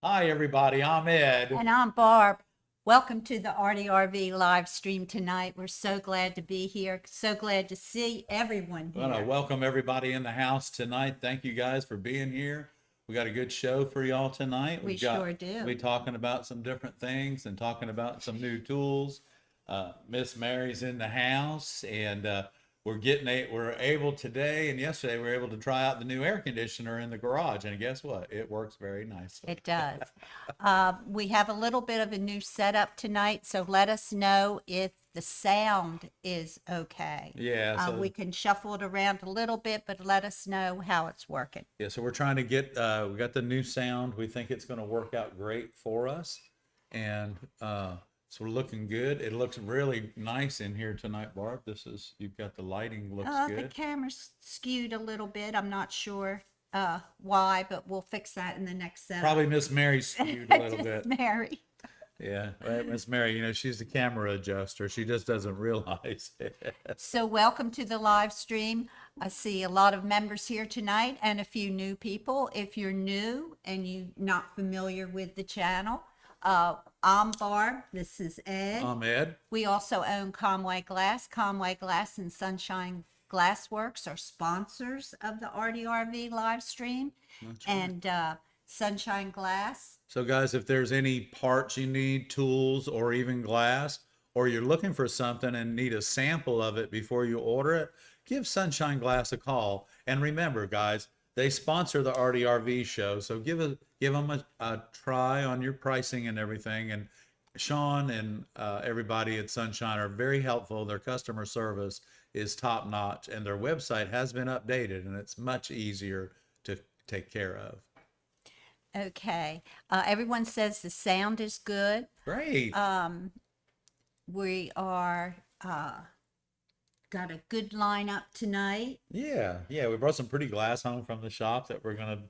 Hi, everybody. I'm Ed. And I'm Barb. Welcome to the ARTyRV live stream tonight. We're so glad to be here. So glad to see everyone I want to here. welcome everybody in the house tonight. Thank you guys for being here. We got a good show for y'all tonight. We sure do. We'll be talking about some different things and talking about some new tools. Miss Mary's in the house, and we're able today and yesterday we were able to try out the new air conditioner in the garage, and guess what? It works very nicely. It does. We have a little bit of a new setup tonight, so let us know if the sound is okay. Yeah, so We can shuffle it around a little bit, but let us know how it's working. Yeah, so we're trying to get, we got the new sound. We think it's going to work out great for us. And so we're looking good. It looks really nice in here tonight, Barb. You've got the lighting looks The good. camera's skewed a little bit. I'm not sure why, but we'll fix that in the next setup. Probably Miss Mary skewed a little Just bit. Mary. Yeah, right, Miss Mary, she's the camera adjuster. She just doesn't realize it. So welcome to the live stream. I see a lot of members here tonight and a few new people. If you're new and you're not familiar with the channel, I'm Barb. This is Ed. I'm Ed. We also own Conway Glass. Conway Glass and Sunshine Glassworks are sponsors of the ARTyRV live stream. And Sunshine Glass. So guys, if there's any parts you need, tools, or even glass, or you're looking for something and need a sample of it before you order it, give Sunshine Glass a call. And remember, guys, they sponsor the ARTyRV show, so give them a try on your pricing and everything. And Sean and everybody at Sunshine are very helpful. Their customer service is top notch, and their website has been updated, and it's much easier to take care of. Okay. Everyone says the sound is good. Great. We are got a good lineup tonight. Yeah, we brought some pretty glass home from the shop that we're gonna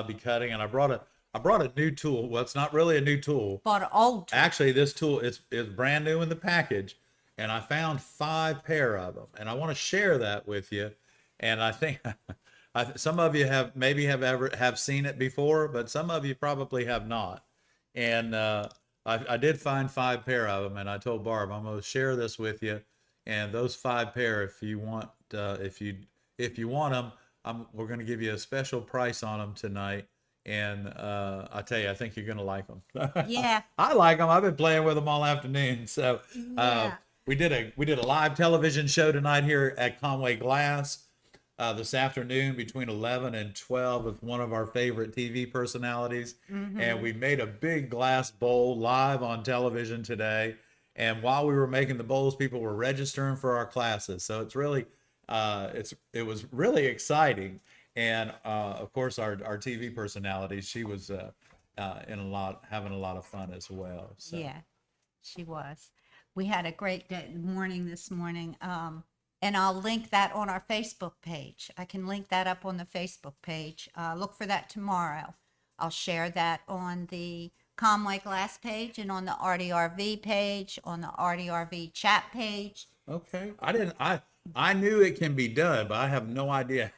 be cutting, and I brought a new tool. Well, it's not really a new tool. Bought an old tool. Actually, this tool is brand new in the package, and I found 5 pair of them, and I want to share that with you. And I think some of you have seen it before, but some of you probably have not. And I did find 5 pair of them, and I told Barb I'm going to share this with you. And those 5 pair, if you want them, we're going to give you a special price on them tonight. And I tell you, I think you're going to like them. Yeah. I like them. I've been playing with them all afternoon. So Yeah. we did a live television show tonight here at Conway Glass. This afternoon between 11 and 12 with one of our favorite TV personalities. And we made a big glass bowl live on television today. And while we were making the bowls, people were registering for our classes. So it's really, it was really exciting. And of course, our TV personality, she was having a lot of fun as well. So. Yeah, she was. We had a great morning this morning. And I'll link that on our Facebook page. I can link that up on the Facebook page. Look for that tomorrow. I'll share that on the Conway Glass page and on the ARTyRV page, on the ARTyRV chat page. Okay. I knew it can be done, but I have no idea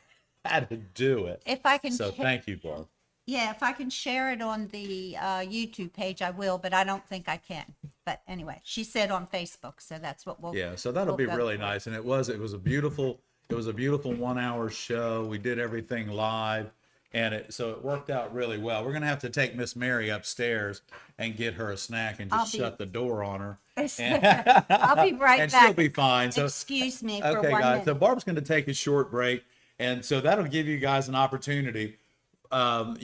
how to do it. If I can, So thank you, Barb. yeah, if I can share it on the YouTube page, I will, but I don't think I can. But anyway, she said on Facebook, so that's what we'll. Yeah, so that'll we'll be go really for. nice. And it was a beautiful 1-hour show. We did everything live, and so it worked out really well. We're gonna have to take Miss Mary upstairs and get her a snack and just shut the door on her. I'll be right And back. she'll be fine. So Excuse me for okay, 1 guys. minute. So Barb's gonna take a short break, and so that'll give you guys an opportunity. While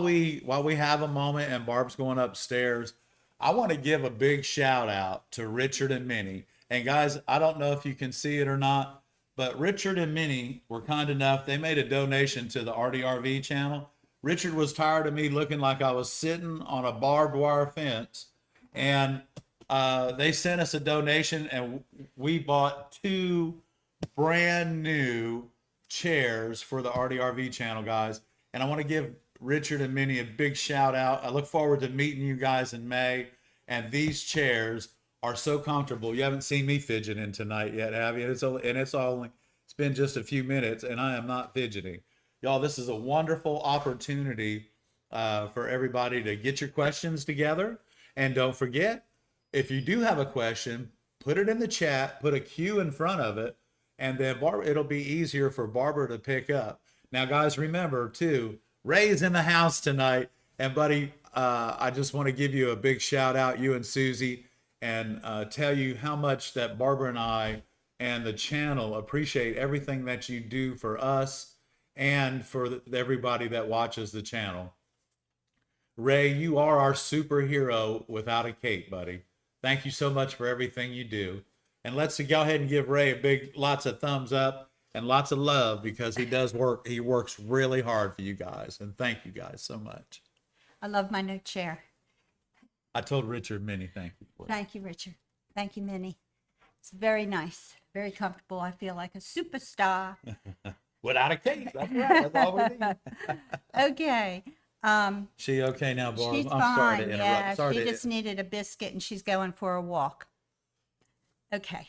we have a moment and Barb's going upstairs, I want to give a big shout out to Richard and Minnie. And guys, I don't know if you can see it or not, but Richard and Minnie were kind enough. They made a donation to the ARTyRV channel. Richard was tired of me looking like I was sitting on a barbed wire fence, and they sent us a donation, and we bought 2 brand new chairs for the ARTyRV channel, guys. And I want to give Richard and Minnie a big shout out. I look forward to meeting you guys in May. And these chairs are so comfortable. You haven't seen me fidgeting tonight yet, have you? It's been just a few minutes, and I am not fidgeting. Y'all, this is a wonderful opportunity for everybody to get your questions together. And don't forget, if you do have a question, put it in the chat, put a Q in front of it, and then it'll be easier for Barbara to pick up. Now, guys, remember too, Ray's in the house tonight. And buddy, I just want to give you a big shout out, you and Susie, and tell you how much that Barbara and I and the channel appreciate everything that you do for us and for everybody that watches the channel. Ray, you are our superhero without a cape, buddy. Thank you so much for everything you do. And let's go ahead and give Ray a big, lots of thumbs up and lots of love, because he does work. He works really hard for you guys. And thank you guys so much. I love my new chair. I told Richard many thank you for it. Thank you, Richard. Thank you, Minnie. It's very nice, very comfortable. I feel like a superstar. Without a cape. That's right. That's all we need. Okay. She okay now, Barbara? She's I'm fine. sorry to interrupt. Yeah, Sorry she to- just needed a biscuit and she's going for a walk. Okay.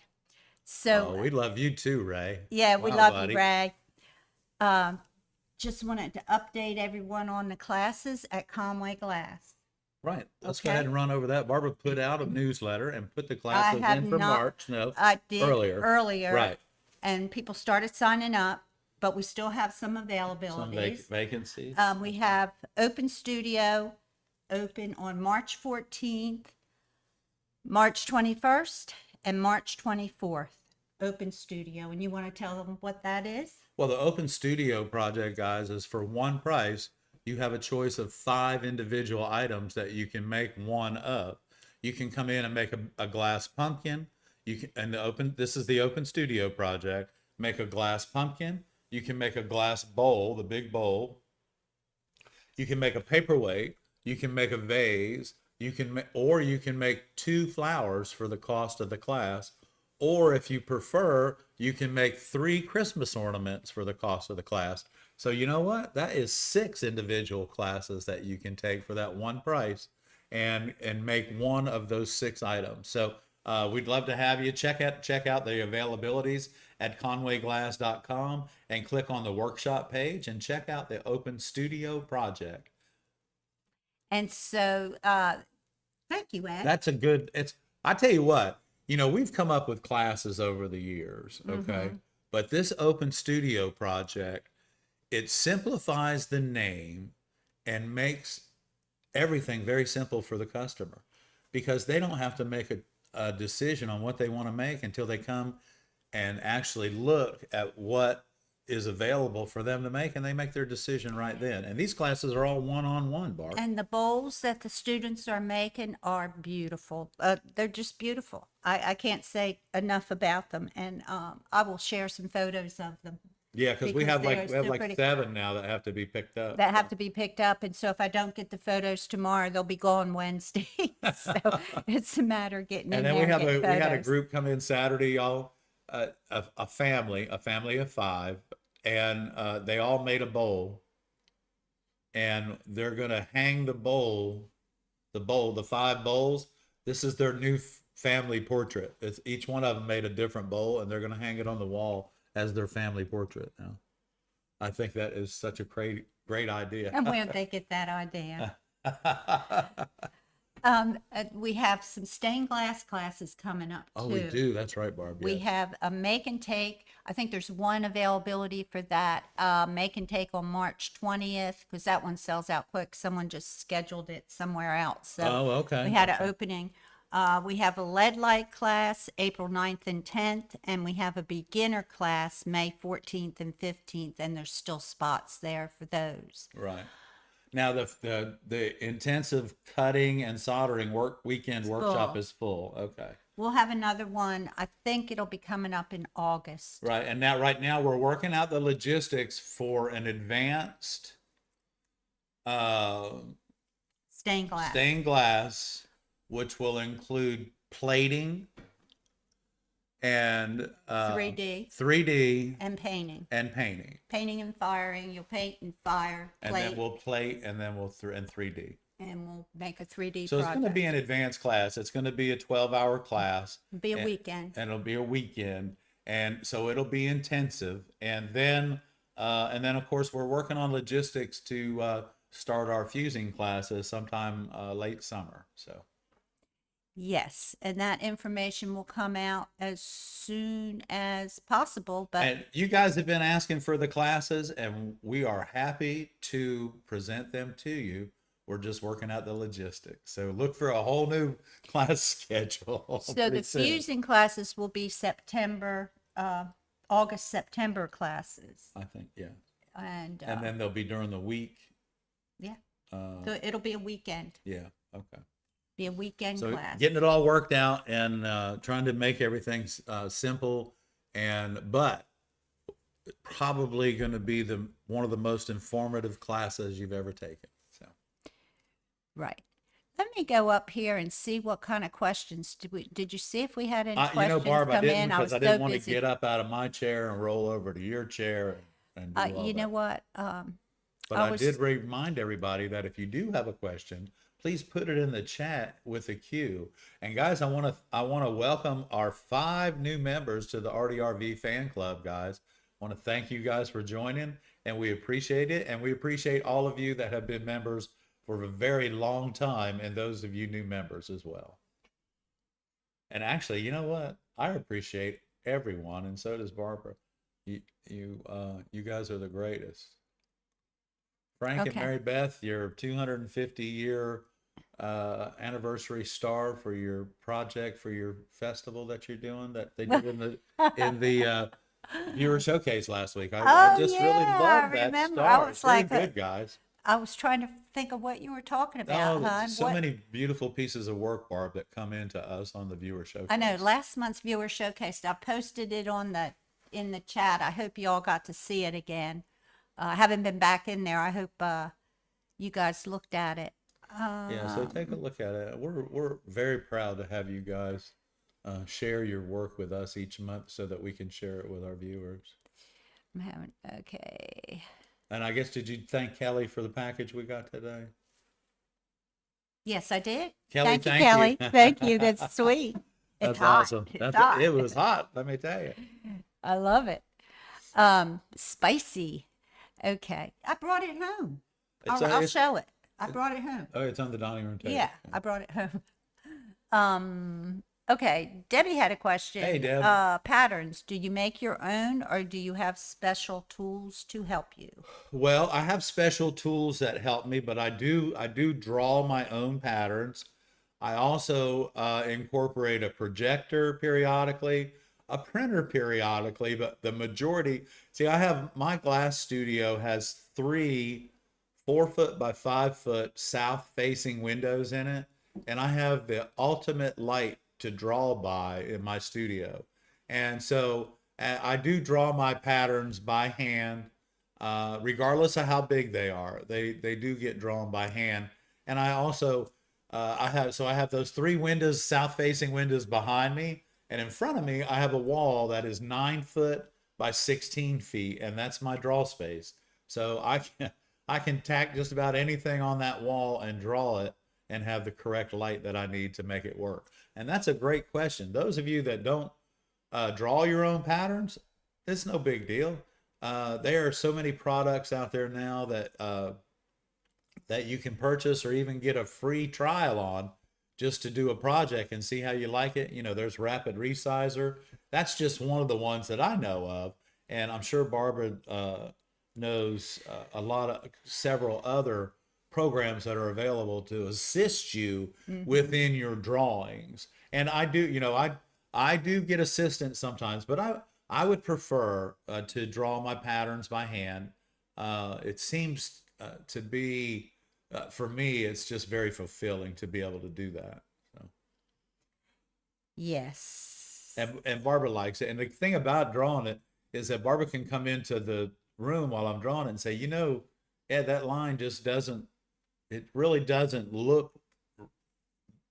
So, Oh, we love you too, Ray. yeah, we Wow, love buddy. you, Ray. Just wanted to update everyone on the classes at Conway Glass. Right. Let's go Okay. ahead and run over that. Barbara put out a newsletter and put the I classes have in for not. March. No, I did earlier. Right. And people started signing up, but we still have some Some availabilities. vacancies. We have Open Studio open on March 14th, March 21st, and March 24th. Open Studio. And you want to tell them what that is? Well, the Open Studio project, guys, is for one price. You have a choice of 5 individual items that you can make one of. You can come in and make a glass pumpkin. You can, and this is the Open Studio project. Make a glass pumpkin. You can make a glass bowl, the big bowl. You can make a paperweight. You can make a vase. You can or you can make 2 flowers for the cost of the class. Or if you prefer, you can make 3 Christmas ornaments for the cost of the class. So you know what? That is 6 individual classes that you can take for that one price and make one of those 6 items. So we'd love to have you check out the availabilities at conwayglass.com and click on the workshop page and check out the Open Studio project. And so, thank you, Ed. That's a good, I tell you what, we've come up with classes over the years, okay? But this Open Studio project, it simplifies the name and makes everything very simple for the customer, because they don't have to make a decision on what they want to make until they come and actually look at what is available for them to make, and they make their decision right then. And these classes are all one-on-one, Barb. And the bowls that the students are making are beautiful. They're just beautiful. I can't say enough about them. And I will share some photos of them Yeah, because we because have like they're pretty. 7 now that have to be picked up. That have to be picked up. And so if I don't get the photos tomorrow, they'll be gone Wednesday. So it's a matter of getting in And then there we and getting we had a photos. group come in Saturday, y'all, a family of 5, and they all made a bowl, and they're gonna hang the 5 bowls. This is their new family portrait. It's each one of them made a different bowl, and they're gonna hang it on the wall as their family portrait now. I think that is such a great idea. And where'd they get that idea? We have some stained glass classes coming up too. Oh, we do. That's right, Barb. We yes. have a make and take. I think there's one availability for that. Make and take on March 20th, because that one sells out quick. Someone just scheduled it somewhere else. So Oh, okay. we had an opening. We have a lead light class April 9th and 10th, and we have a beginner class May 14th and 15th, and there's still spots there for those. Right. Now the intensive cutting and soldering weekend workshop full. is full. Okay. We'll have another one. I think it'll be coming up in August. Right. And right now we're working out the logistics for an advanced Stained glass. stained glass, which will include plating and 3D and painting. and painting. Painting and firing. You'll paint and fire, And plate, then we'll plate, and then we'll in 3D. and we'll make a 3D So it's project. going to be an advanced class. It's going to be a 12-hour class. Be a and- weekend. And it'll be a weekend. And so it'll be intensive. And then of course, we're working on logistics to start our fusing classes sometime late summer. So. Yes, and that information will come out as soon as possible, but And you guys have been asking for the classes, and we are happy to present them to you. We're just working out the logistics. So look for a whole new class schedule. so pretty the soon. fusing classes will be August, September classes. I think, yeah. And And then they'll be during the week. yeah, so it'll be a weekend, Yeah. Okay. be a weekend So class. getting it all worked out and trying to make everything simple, but probably going to be one of the most informative classes you've ever taken. So. Right. Let me go up here and see what kind of questions did you see if we had any questions Barb, I come didn't in? because was I didn't so want to busy. get up out of my chair and roll over to your chair and do all You know that. what? But I I was- did remind everybody that if you do have a question, please put it in the chat with a Q. And guys, I want to welcome our 5 new members to the ARTyRV fan club, guys. I want to thank you guys for joining, and we appreciate it. And we appreciate all of you that have been members for a very long time, and those of you new members as well. And actually, you know what? I appreciate everyone, and so does Barbara. You guys are the greatest. Frank and Okay. Mary Beth, your 250-year anniversary star for your project for your festival that you're doing that they did in the viewer showcase last week. I Oh, just really yeah, love I that remember. star. I was It's very like, good, guys. I was trying to think of what you were talking about, Oh, hon. so What- many beautiful pieces of work, Barb, that come into us on the viewer showcase. I know last month's viewer showcase, I posted it in the chat. I hope you all got to see it again. I haven't been back in there. I hope you guys looked at it. Yeah, so take a look at it. We're very proud to have you guys share your work with us each month so that we can share it with our viewers. I'm having, okay. And I guess, did you thank Kelly for the package we got today? Yes, I did. Kelly, Thank you, thank Kelly. you. Thank you. That's sweet. It's That's hot. awesome. It's hot. It was hot, let me tell you. I love it. Spicy. Okay. I brought it home. I'll show it. I brought it home. Oh, it's on the dining room table. Yeah, I brought it home. Okay. Debbie had a question. Hey, Deb. Patterns. Do you make your own or do you have special tools to help you? Well, I have special tools that help me, but I do draw my own patterns. I also incorporate a projector periodically, a printer periodically, but the majority, see, my glass studio has 3 4-foot by 5-foot south facing windows in it. And I have the ultimate light to draw by in my studio. And so I do draw my patterns by hand, regardless of how big they are. They do get drawn by hand. And I also, I have those 3 windows, south facing windows behind me. And in front of me, I have a wall that is 9 foot by 16 feet. And that's my draw space. So I can tack just about anything on that wall and draw it and have the correct light that I need to make it work. And that's a great question. Those of you that don't draw your own patterns, it's no big deal. There are so many products out there now that you can purchase or even get a free trial on just to do a project and see how you like it. You know, there's Rapid Resizer. That's just one of the ones that I know of. And I'm sure Barbara knows several other programs that are available to assist you within your drawings. And I do get assistance sometimes, but I would prefer to draw my patterns by hand. It seems to be, for me, it's just very fulfilling to be able to do that. So. Yes. And Barbara likes it. And the thing about drawing it is that Barbara can come into the room while I'm drawing it and say, Ed, that line just it really doesn't look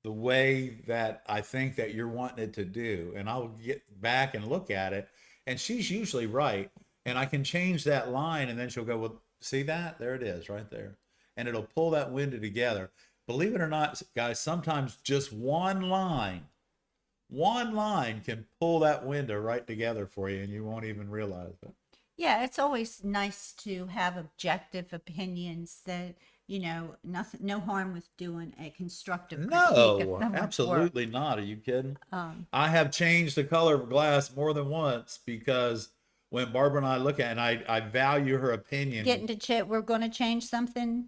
the way that I think that you're wanting it to do. And I'll get back and look at it. And she's usually right. And I can change that line and then she'll go, well, see that? There it is right there. And it'll pull that window together. Believe it or not, guys, sometimes just one line can pull that window right together for you and you won't even realize it. Yeah, it's always nice to have objective opinions that you know, nothing, no harm with doing a constructive critique of No, someone's work. absolutely not. Are you kidding? Um, I have changed the color of glass more than once because when Barbara and I look at it, and I value her opinion. Getting to chat, we're going to change something.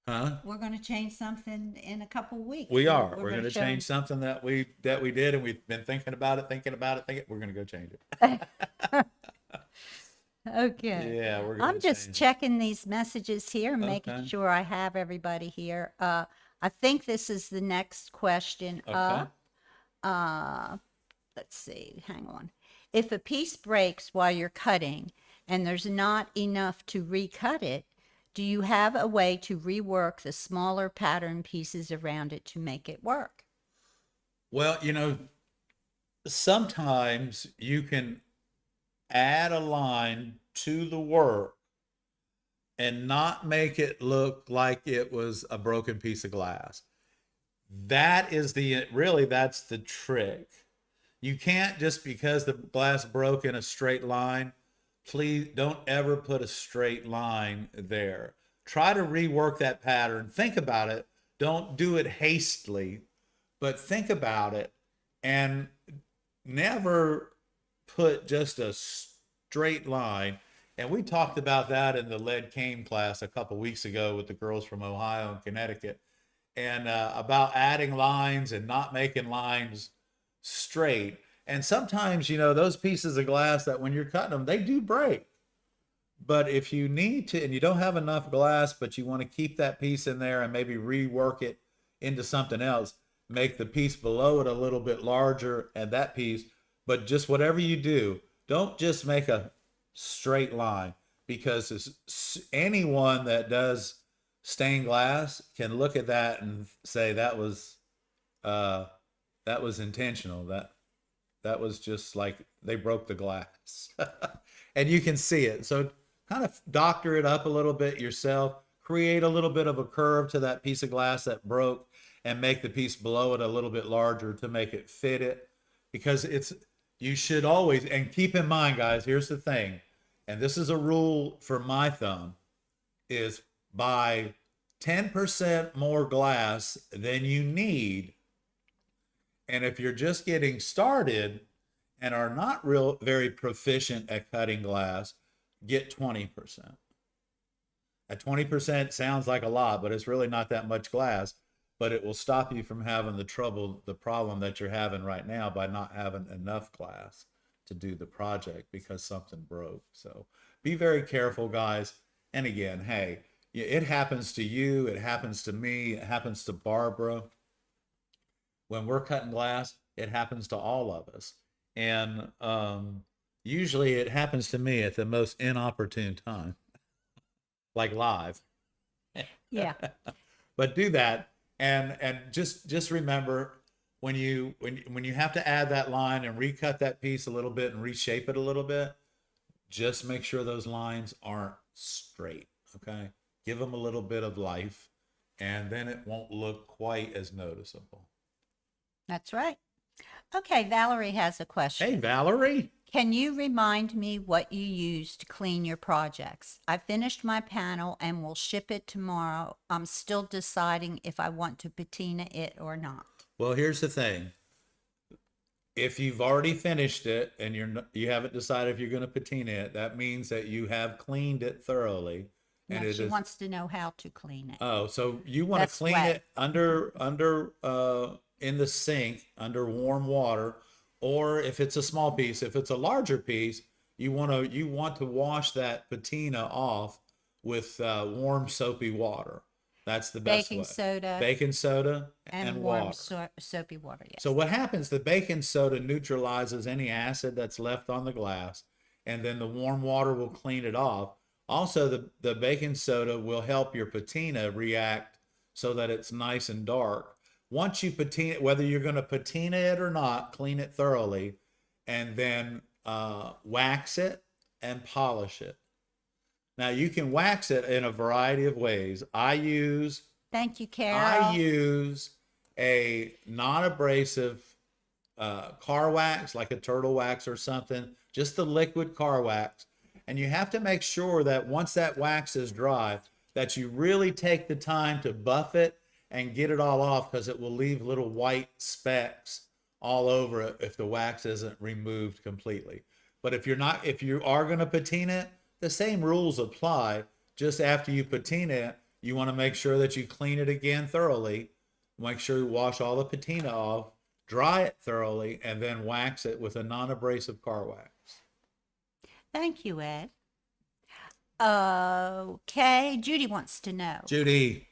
Huh? We're going to change something in a couple weeks. We are. We're gonna going to show change 'em- something that we did, and we've been thinking about it. We're going to go change it. Okay. Yeah, we're going I'm to just change it. checking these messages here, making Okay. sure I have everybody here. I think this is the next question Okay. up. Let's see, hang on. If a piece breaks while you're cutting and there's not enough to recut it, do you have a way to rework the smaller pattern pieces around it to make it work? Well, you know, sometimes you can add a line to the work and not make it look like it was a broken piece of glass. That is that's the trick. You can't just because the glass broke in a straight line, please don't ever put a straight line there. Try to rework that pattern. Think about it. Don't do it hastily, but think about it and never put just a straight line. And we talked about that in the lead cane class a couple weeks ago with the girls from Ohio and Connecticut, and about adding lines and not making lines straight. And sometimes, you know, those pieces of glass that when you're cutting them, they do break. But if you need to, and you don't have enough glass, but you want to keep that piece in there and maybe rework it into something else, make the piece below it a little bit larger and that piece, but just whatever you do, don't just make a straight line, because anyone that does stained glass can look at that and say that was intentional. That was just like they broke the glass. And you can see it. So kind of doctor it up a little bit yourself, create a little bit of a curve to that piece of glass that broke, and make the piece below it a little bit larger to make it fit it. Because you should always, and keep in mind, guys, here's the thing, and this is a rule for my thumb, is buy 10% more glass than you need. And if you're just getting started and are not very proficient at cutting glass, get 20%. At 20% sounds like a lot, but it's really not that much glass, but it will stop you from having the problem that you're having right now by not having enough glass to do the project because something broke. So be very careful, guys. And again, hey, it happens to you, it happens to me, it happens to Barbara. When we're cutting glass, it happens to all of us. And usually it happens to me at the most inopportune time, like live. Yeah. But do that, and just remember, when you have to add that line and recut that piece a little bit and reshape it a little bit, just make sure those lines aren't straight. Okay, give them a little bit of life, and then it won't look quite as noticeable. That's right. Okay, Valerie has a question. Hey, Valerie. Can you remind me what you use to clean your projects? I finished my panel and will ship it tomorrow. I'm still deciding if I want to patina it or not. Well, here's the thing. If you've already finished it and you haven't decided if you're going to patina it, that means that you have cleaned it thoroughly. And No, she wants to know how to clean it. Oh, so you want to clean it under in the sink under warm water, or if it's a small piece, if it's a larger piece, you want to wash that patina off with warm soapy water. That's the best way. Baking soda and warm water. Soapy water, yes. So what happens, the baking soda neutralizes any acid that's left on the glass, and then the warm water will clean it off. Also, the baking soda will help your patina react so that it's nice and dark. Once you patina, whether you're going to patina it or not, clean it thoroughly, and then wax it and polish it. Now, you can wax it in a variety of ways. Thank you, Carol. I use a non-abrasive car wax, like a turtle wax or something, just the liquid car wax. And you have to make sure that once that wax is dry, that you really take the time to buff it and get it all off, because it will leave little white specks all over it if the wax isn't removed completely. But if you are going to patina it, the same rules apply. Just after you patina it, you want to make sure that you clean it again thoroughly. Make sure you wash all the patina off, dry it thoroughly, and then wax it with a non-abrasive car wax. Thank you, Ed. Okay, Judy wants to know, Judy,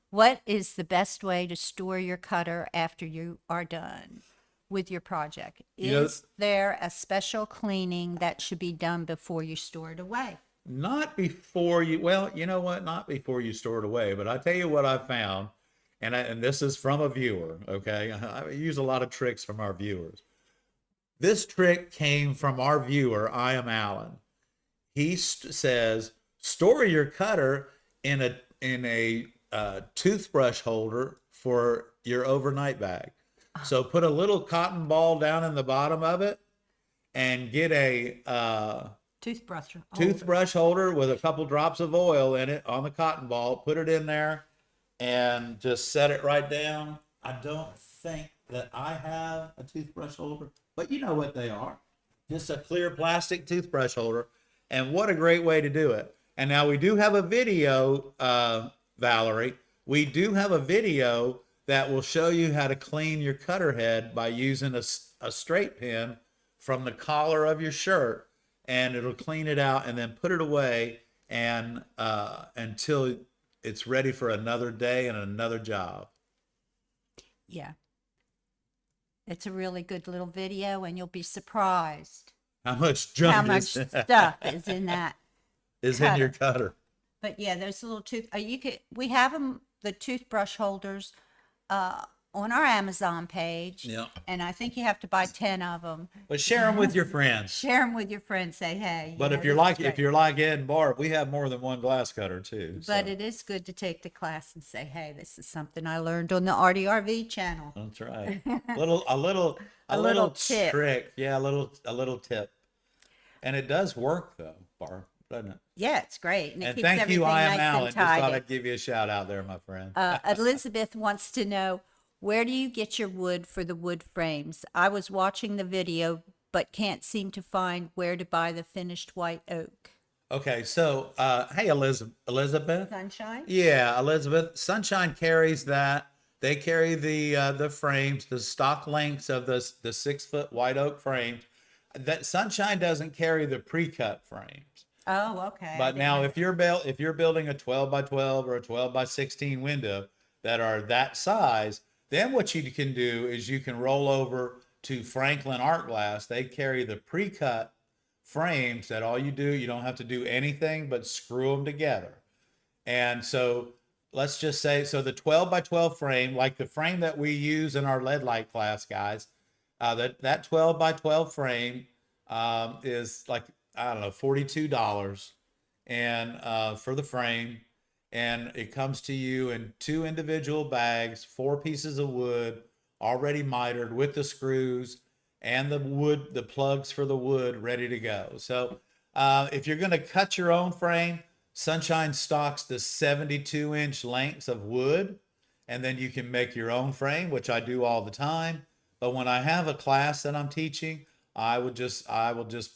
what is the best way to store your cutter after you are done with your project? Is there a special cleaning that should be done before you store it away? not before you, well, you know what? Not before you store it away, but I tell you what I found, and this is from a viewer, okay? I use a lot of tricks from our viewers. This trick came from our viewer, I am Alan. He says, store your cutter in a toothbrush holder for your overnight bag. So put a little cotton ball down in the bottom of it and get a toothbrush holder with a couple drops of oil in it on the cotton ball. Put it in there and just set it right down. I don't think that I have a toothbrush holder, but you know what they are. Just a clear plastic toothbrush holder. And what a great way to do it. And now we do have a video, Valerie. We do have a video that will show you how to clean your cutter head by using a straight pin from the collar of your shirt, and it'll clean it out and then put it away and until it's ready for another day and another job. Yeah. It's a really good little video, and you'll be surprised How much junk how much stuff is in that is cutter. in your cutter. But yeah, those little we have them, the toothbrush holders, on our Amazon page. Yeah. And I think you have to buy 10 of them. But share them with your friends. Share them with your friends. Say, hey. But if you're like Ed and Barb, we have more than one glass cutter too. But it is good to take the class and say, hey, this is something I learned on the ARTyRV channel. That's right. A little tip. trick. Yeah, a little tip. And it does work though, Barb, doesn't it? Yeah, it's great. And it And keeps thank everything you, I am nice Alan. and Just thought tidy. I'd give you a shout out there, my friend. Elizabeth wants to know, where do you get your wood for the wood frames? I was watching the video, but can't seem to find where to buy the finished white oak. Okay, so hey, Elizabeth. Sunshine? Yeah, Elizabeth. Sunshine carries that. They carry the frames, the stock lengths of the 6-foot white oak frames. That Sunshine doesn't carry the pre-cut frames. Oh, okay. But now, if you're building a 12 by 12 or a 12 by 16 window that are that size, then what you can do is you can roll over to Franklin Art Glass. They carry the pre-cut frames that all you do, you don't have to do anything but screw them together. And so let's just say, so the 12 by 12 frame, like the frame that we use in our lead light class, guys, that 12 by 12 frame is like, I don't know, $42 and for the frame. And it comes to you in 2 individual bags, 4 pieces of wood, already mitered with the screws and the plugs for the wood ready to go. So if you're going to cut your own frame, Sunshine stocks the 72-inch lengths of wood, and then you can make your own frame, which I do all the time. But when I have a class that I'm teaching, I will just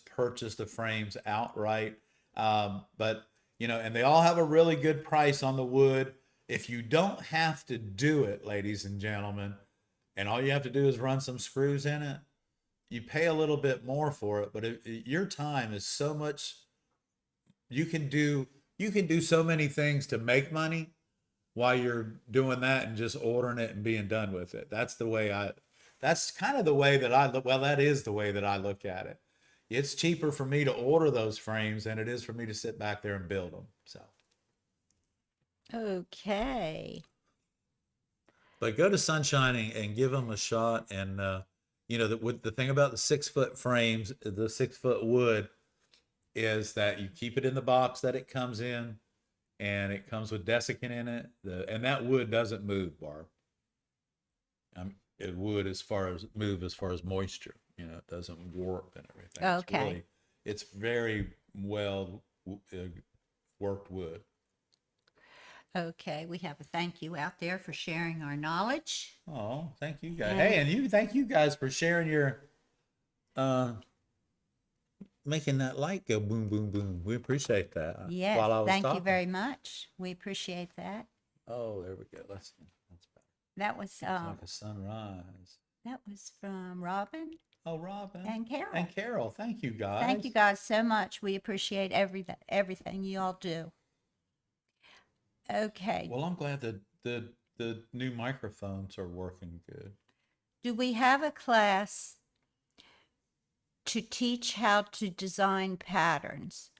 purchase the frames outright. But you know, and they all have a really good price on the wood. If you don't have to do it, ladies and gentlemen, and all you have to do is run some screws in it, you pay a little bit more for it. But your time is so much, you can do so many things to make money while you're doing that and just ordering it and being done with it. That's kind of the way that I look. Well, that is the way that I look at it. It's cheaper for me to order those frames than it is for me to sit back there and build them. So, okay. but go to Sunshine and give them a shot. And you know, the thing about the 6-foot frames, the 6-foot wood, is that you keep it in the box that it comes in, and it comes with desiccant in it. And that wood doesn't move, Barb. It would as far as moisture. You know, it doesn't warp and everything. Okay. It's very well worked wood. Okay, we have a thank you out there for sharing our knowledge. Oh, thank you guys. Hey, and thank you guys for sharing your uh making that light go boom boom boom. We appreciate that. Yes, While I was thank you talking. very much. We appreciate that. Oh, there we go. That's better. That was It's like a sunrise. from Robin Oh, Robin. and Carol. And Carol, thank you guys. Thank you guys so much. We appreciate everything you all do. Okay. Well, I'm glad that the new microphones are working good. Do we have a class to teach how to design patterns?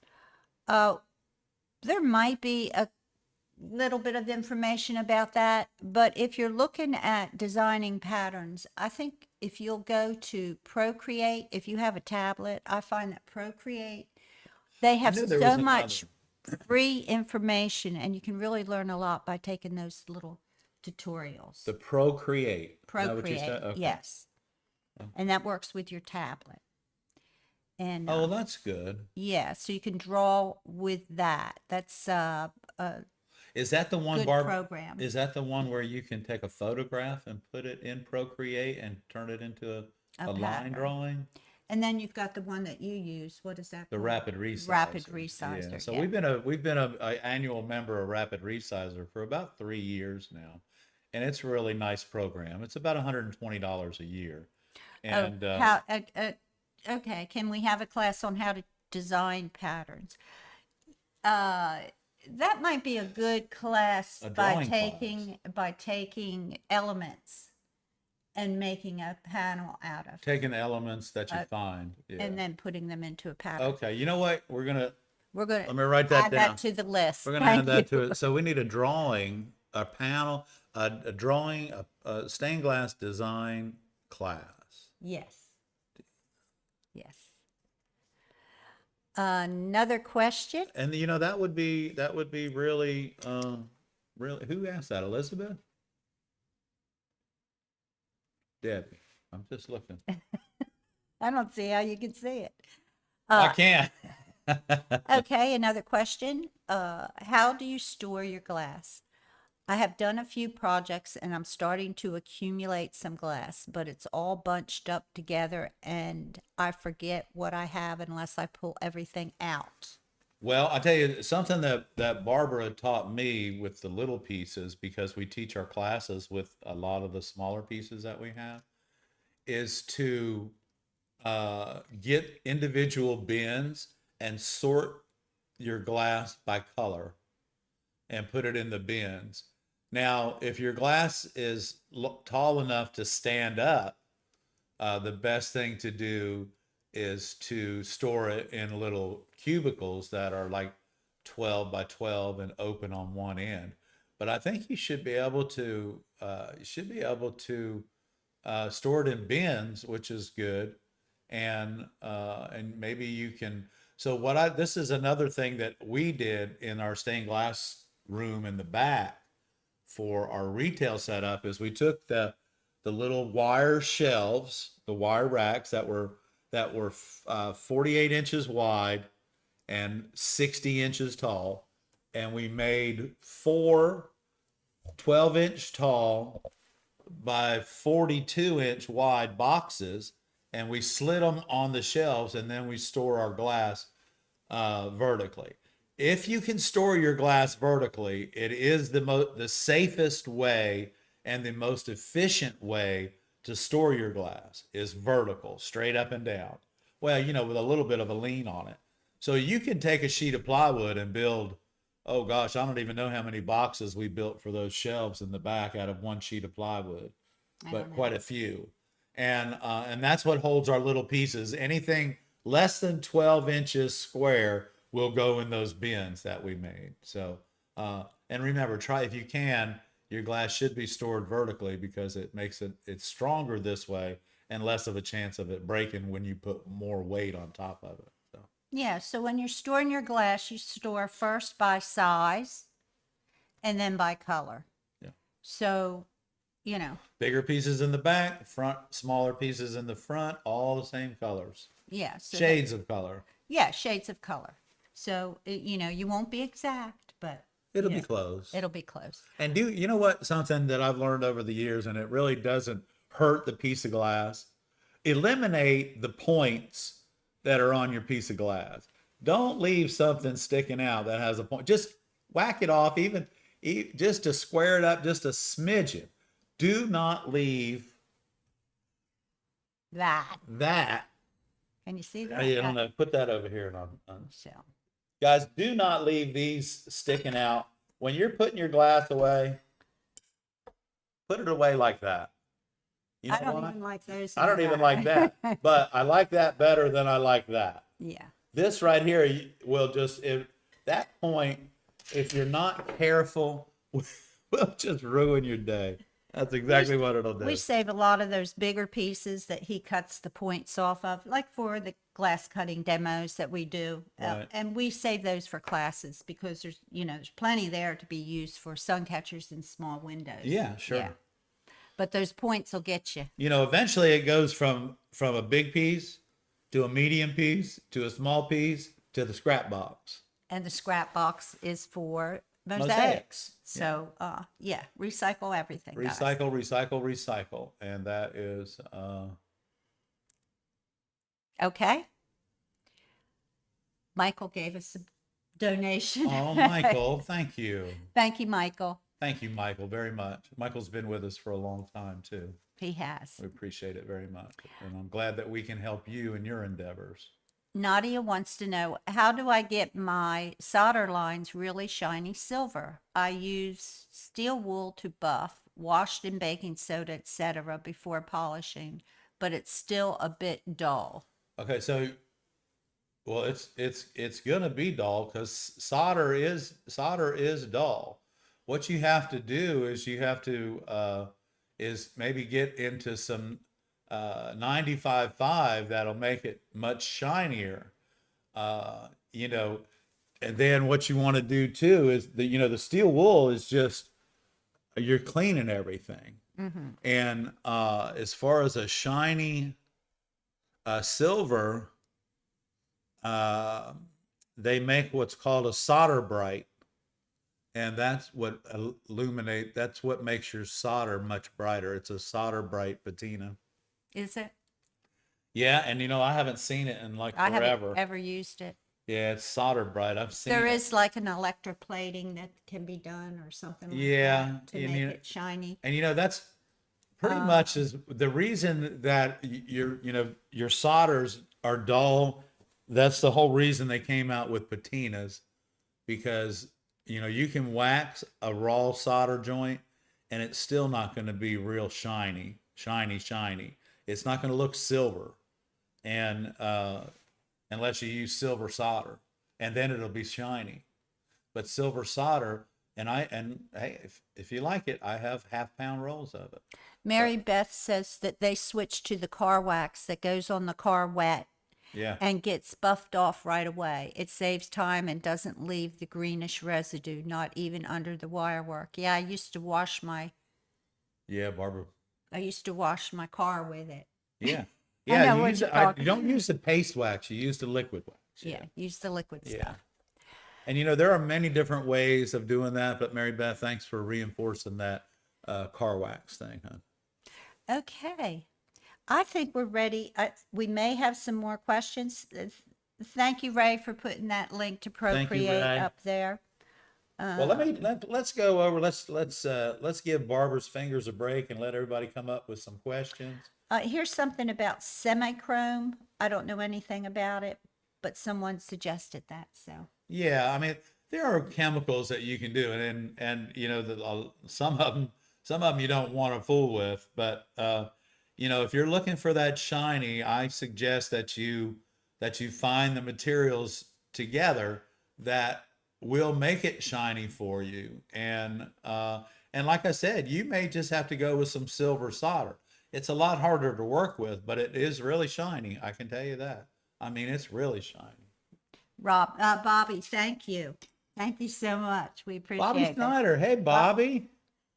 There might be a little bit of information about that, but if you're looking at designing patterns, I think if you'll go to Procreate, if you have a tablet, I find that Procreate, they have knew there was so much another. free information, and you can really learn a lot by taking those little tutorials. The Procreate. Is that what you Procreate, said? Okay. yes. And that works with your tablet. And Oh, well, that's good. yeah, so you can draw with that. That's Is that the one, good Barb? program. Is that the one where you can take a photograph and put it in Procreate and turn it into a line pattern. drawing? And then you've got the one that you use. What is that The called? Rapid Resizer. Rapid Resizer. Yeah. So yeah. we've been a annual member of Rapid Resizer for about 3 years now, and it's a really nice program. It's about $120 a year, and Okay, can we have a class on how to design patterns? That might be a good class A by drawing taking elements and making a panel out of, taking the elements that you find. Yeah. and then putting them into a pattern. Okay, you know what? We're gonna Let me write that add down. that to the list. We're gonna add that to it. So we need a drawing, a panel, a drawing, a stained glass design class. Yes. Yes. Another question? And you know that would be really really, who asked that? Elizabeth? Debbie. I'm just looking. I don't see how you can see it. I can't. Okay, another question. How do you store your glass? I have done a few projects and I'm starting to accumulate some glass, but it's all bunched up together and I forget what I have unless I pull everything out. Well, I tell you something that Barbara taught me with the little pieces, because we teach our classes with a lot of the smaller pieces that we have, is to get individual bins and sort your glass by color and put it in the bins. Now, if your glass is tall enough to stand up, the best thing to do is to store it in little cubicles that are like 12 by 12 and open on one end. But I think you should be able to store it in bins, which is good, and maybe you can. So this is another thing that we did in our stained glass room in the back for our retail setup, is we took the little wire shelves, the wire racks that were 48 inches wide and 60 inches tall, and we made 4 12-inch tall by 42-inch wide boxes, and we slid them on the shelves, and then we store our glass vertically. If you can store your glass vertically, it is the safest way and the most efficient way to store your glass is vertical, straight up and down. Well, with a little bit of a lean on it. So you can take a sheet of plywood and build, oh gosh, I don't even know how many boxes we built for those shelves in the back out of one sheet of plywood, but quite a few. And that's what holds our little pieces. Anything less than 12 inches square will go in those bins that we made. So, and remember, if you can, your glass should be stored vertically, because it makes it's stronger this way and less of a chance of it breaking when you put more weight on top of it. So. Yeah, so when you're storing your glass, you store first by size and then by color. Yeah. So, bigger pieces in the back, front, smaller pieces in the front, all the same colors. Yeah. So shades of color. Yeah, shades of color. So, you won't be exact, but It'll Yeah. be close. It'll be close. And you know what? Something that I've learned over the years, and it really doesn't hurt the piece of glass. Eliminate the points that are on your piece of glass. Don't leave something sticking out that has a point. Just whack it off, just to square it up, just a smidgen. Do not leave That. that. Can you see that? I don't know. Put that over here. So, Guys, do not leave these sticking out. When you're putting your glass away, put it away like that. You know I don't why? even like those. I don't even anymore. like that, but I like that better than I like that. Yeah. This right here will just, if that point, if you're not careful, will just ruin your day. That's exactly what it'll do. We save a lot of those bigger pieces that he cuts the points off of, like for the glass cutting demos that we do. Right. And we save those for classes because there's plenty there to be used for sun catchers and small windows. Yeah, sure. Yeah. But those points will get you. Eventually it goes from a big piece to a medium piece to a small piece to the scrap box. And the scrap box is for mosaics. Mosaics. So, recycle everything. guys. Recycle. And that is, Okay. Michael gave us a donation. oh, Michael, thank you. Thank you, Michael. Thank you, Michael, very much. Michael's been with us for a long time, too. He has. We appreciate it very much. And I'm glad that we can help you in your endeavors. Nadia wants to know, how do I get my solder lines really shiny silver? I use steel wool to buff, washed in baking soda, etc. before polishing, but it's still a bit dull. Okay, so, well, it's gonna be dull because solder is dull. What you have to do is you have to is maybe get into some 95.5 that'll make it much shinier. And then what you want to do too is the steel wool is just, you're cleaning everything. Mm-hmm. And as far as a shiny silver, they make what's called a solder bright. And that's what that's what makes your solder much brighter. It's a solder bright patina. Is it? Yeah, and I haven't seen it in like I forever. haven't ever used it. Yeah, it's solder bright. I've seen There it. is like an electroplating that can be done or something like Yeah, that to make it shiny. And that's pretty much is the reason that your solders are dull. That's the whole reason they came out with patinas, because you can wax a raw solder joint and it's still not going to be real shiny. It's not going to look silver, and unless you use silver solder, and then it'll be shiny. But silver solder, and hey, if you like it, I have half-pound rolls of it. Mary Beth says that they switched to the car wax that goes on the car wet. Yeah. And gets buffed off right away. It saves time and doesn't leave the greenish residue, not even under the wire work. Yeah, I used to wash my Barbara. car with it. Yeah. I Yeah, know you, what use you're it, talking- you don't use the paste wax, you use the liquid wax. Yeah, use the liquid Yeah. stuff. And there are many different ways of doing that, but Mary Beth, thanks for reinforcing that car wax thing, huh? Okay. I think we're ready. We may have some more questions. Thank you, Ray, for putting that link to Thank you, Procreate Ray. up there. Well, let's go over. Let's give Barbara's fingers a break and let everybody come up with some questions. Here's something about semi-chrome. I don't know anything about it, but someone suggested that. So Yeah, I mean, there are chemicals that you can do, and some of them you don't want to fool with, but if you're looking for that shiny, I suggest that you find the materials together that will make it shiny for you. And like I said, you may just have to go with some silver solder. It's a lot harder to work with, but it is really shiny. I can tell you that. I mean, it's really shiny. Bobby, thank you. Thank you so much. We appreciate Bobby it. Snyder. Hey, Bobby.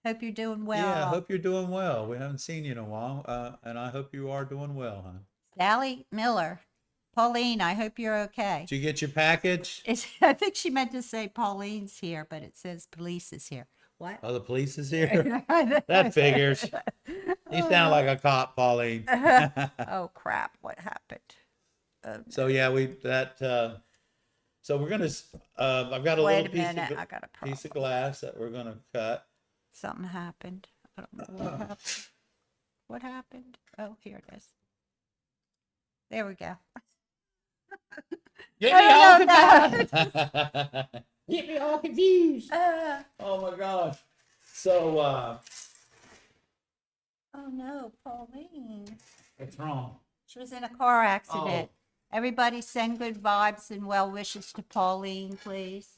Hope you're doing well. Yeah, I hope you're doing well. We haven't seen you in a while, and I hope you are doing well, huh? Sally Miller Pauline, I hope you're okay. Did you get your package? I think she meant to say Pauline's here, but it says police is here. What? Oh, the police is here? That figures. You sound like a cop, Pauline. Oh crap! What happened? So yeah, so we're gonna, I've got a Wait little a minute, I got a piece of problem. glass that we're gonna cut. Something happened. I don't know what happened. What happened? Oh, here it is. There we go. Get I me don't all know. confused. Get me all confused. Oh my gosh. So, Oh no, Pauline. what's wrong? She was in a car accident. Oh. Everybody send good vibes and well wishes to Pauline, please.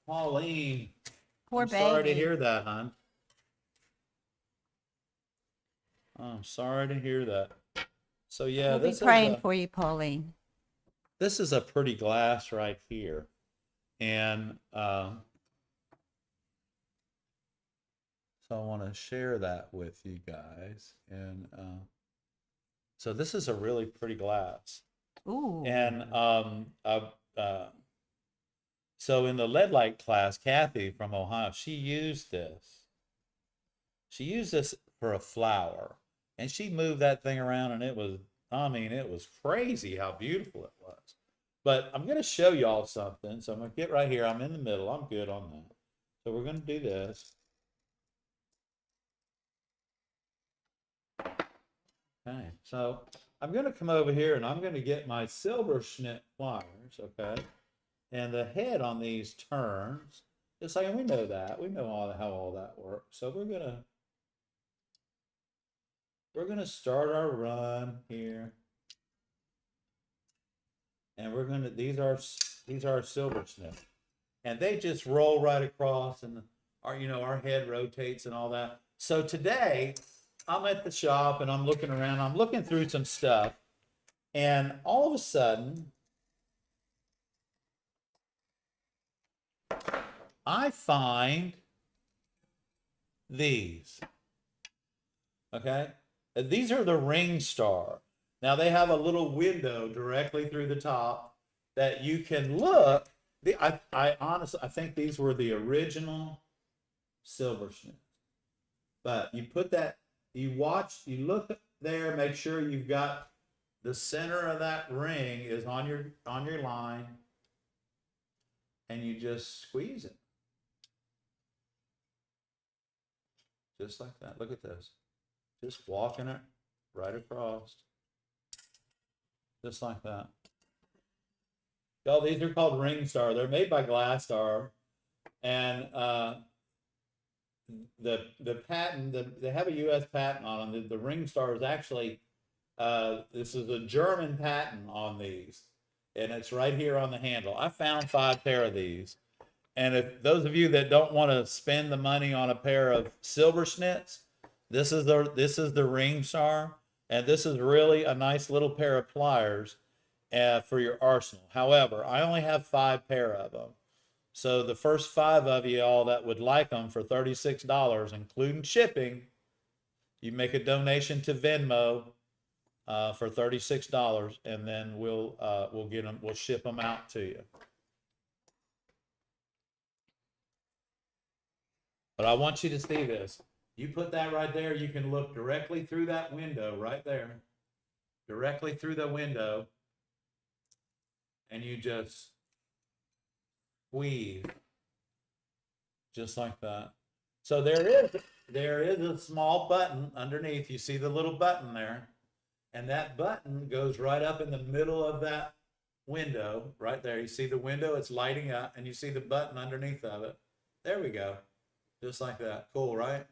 Pauline. Poor I'm baby. sorry to hear that, hon. I'm sorry to hear that. So yeah, We'll be this praying for you, Pauline. this is a pretty glass right here, and so I want to share that with you guys. And so this is a really pretty glass. Ooh. And so in the lead light class, Kathy from Ohio, she used this. She used this for a flower, and she moved that thing around, and it was, I mean, it was crazy how beautiful it was. But I'm going to show y'all something. So I'm going to get right here. I'm in the middle. I'm good on that. So we're going to do this. Okay, so I'm going to come over here and I'm going to get my silver schnit pliers, okay? And the head on these turns, just like, and we know that. We know how all that works. So we're gonna start our run here. And we're gonna, these are our silver schnit. And they just roll right across, and our head rotates and all that. So today, I'm at the shop and I'm looking around, I'm looking through some stuff, and all of a sudden, I find these. Okay? These are the Ring Star. Now they have a little window directly through the top that you can look. I honestly, I think these were the original silver schnit. But you put that, you look there, make sure you've got the center of that ring is on your line, and you just squeeze it. Just like that. Look at this. Just walking it right across. Just like that. Oh, these are called Ring Star. They're made by Glass Star. And the patent, they have a U.S. patent on them. The Ring Star is actually, this is a German patent on these. And it's right here on the handle. I found 5 pair of these. And if those of you that don't want to spend the money on a pair of silver schnits, this is the Ring Star, and this is really a nice little pair of pliers for your arsenal. However, I only have 5 pair of them. So the first 5 of you all that would like them for $36, including shipping, you make a donation to Venmo for $36, and then we'll get them. We'll ship them out to you. But I want you to see this. You put that right there, you can look directly through that window right there. Directly through the window. And you just squeeze. Just like that. So there is a small button underneath. You see the little button there. And that button goes right up in the middle of that window. Right there. You see the window, it's lighting up. And you see the button underneath of it. There we go. Just like that. Cool, right?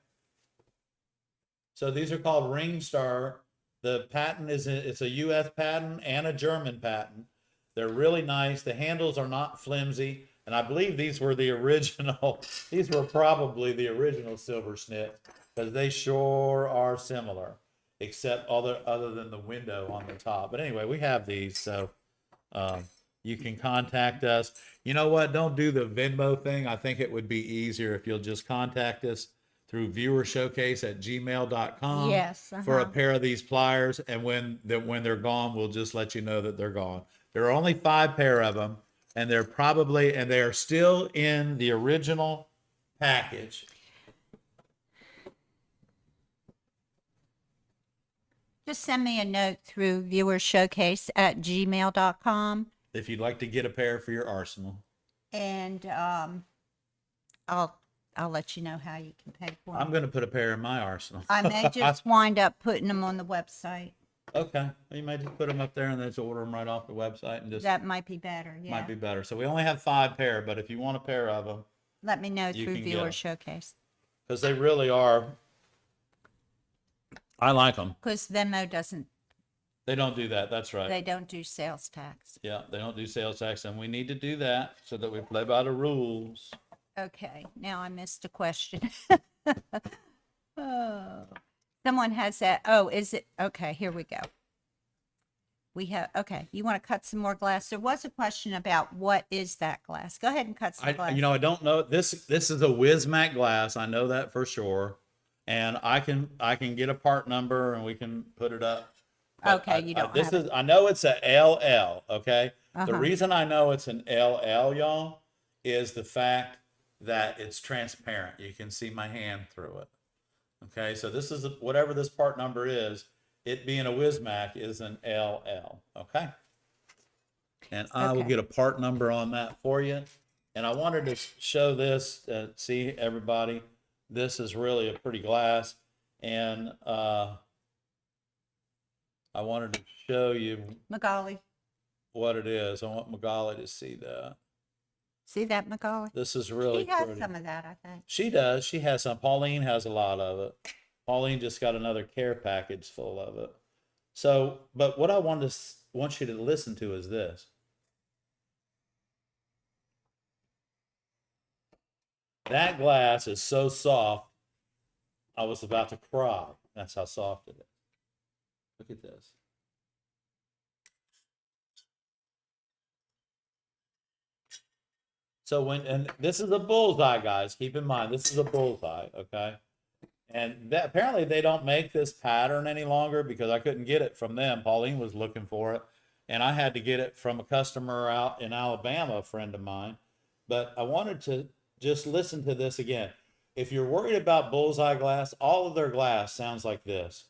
So these are called Ring Star. The patent it's a U.S. patent and a German patent. They're really nice. The handles are not flimsy. And I believe these were the original. These were probably the original silver schnit, because they sure are similar, except other than the window on the top. But anyway, we have these. So you can contact us. You know what? Don't do the Venmo thing. I think it would be easier if you'll just contact us through viewershowcase@gmail.com. Yes. For a pair of these pliers. And when they're gone, we'll just let you know that they're gone. There are only 5 pair of them, and they are still in the original package. Just send me a note through viewershowcase@gmail.com, If you'd like to get a pair for your arsenal. and I'll let you know how you can pay for I'm them. going to put a pair in my arsenal. I may just wind up putting them on the website. Okay. You might just put them up there and then just order them right off the website and just That might be better. Yeah. might be better. So we only have 5 pair, but if you want a pair of them, Let me know You through can get Viewer 'em. Showcase. because they really are, I like them. Because Venmo doesn't, They don't do that. That's right. they don't do sales tax. Yeah, they don't do sales tax, and we need to do that so that we play by the rules. Okay, now I missed a question. Oh, someone has that. Oh, is it? Okay, here we go. We have, okay, you want to cut some more glass? There was a question about what is that glass? Go ahead and cut some glass. I don't know. This is a Wismac glass. I know that for sure, and I can get a part number and we can put it up. But Okay, you don't this have is I know it's a LL. Okay, the Uh-huh. reason I know it's an LL, y'all, is the fact that it's transparent. You can see my hand through it. Okay, so this is whatever this part number is. It being a Wismac is an LL. Okay. And I will Okay. get a part number on that for you. And I wanted to show this, see everybody, this is really a pretty glass. And I wanted to show you Magali. what it is. I want Magali to see that. See that, Magali? This is really She has pretty. some of that, I think. She does. She has some. Pauline has a lot of it. Pauline just got another care package full of it. So, but what I want you to listen to is this. That glass is so soft, I was about to cry. That's how soft it is. Look at this. So and this is a bullseye, guys. Keep in mind, this is a bullseye, okay? And apparently they don't make this pattern any longer because I couldn't get it from them. Pauline was looking for it, and I had to get it from a customer out in Alabama, a friend of mine. But I wanted to just listen to this again. If you're worried about bullseye glass, all of their glass sounds like this.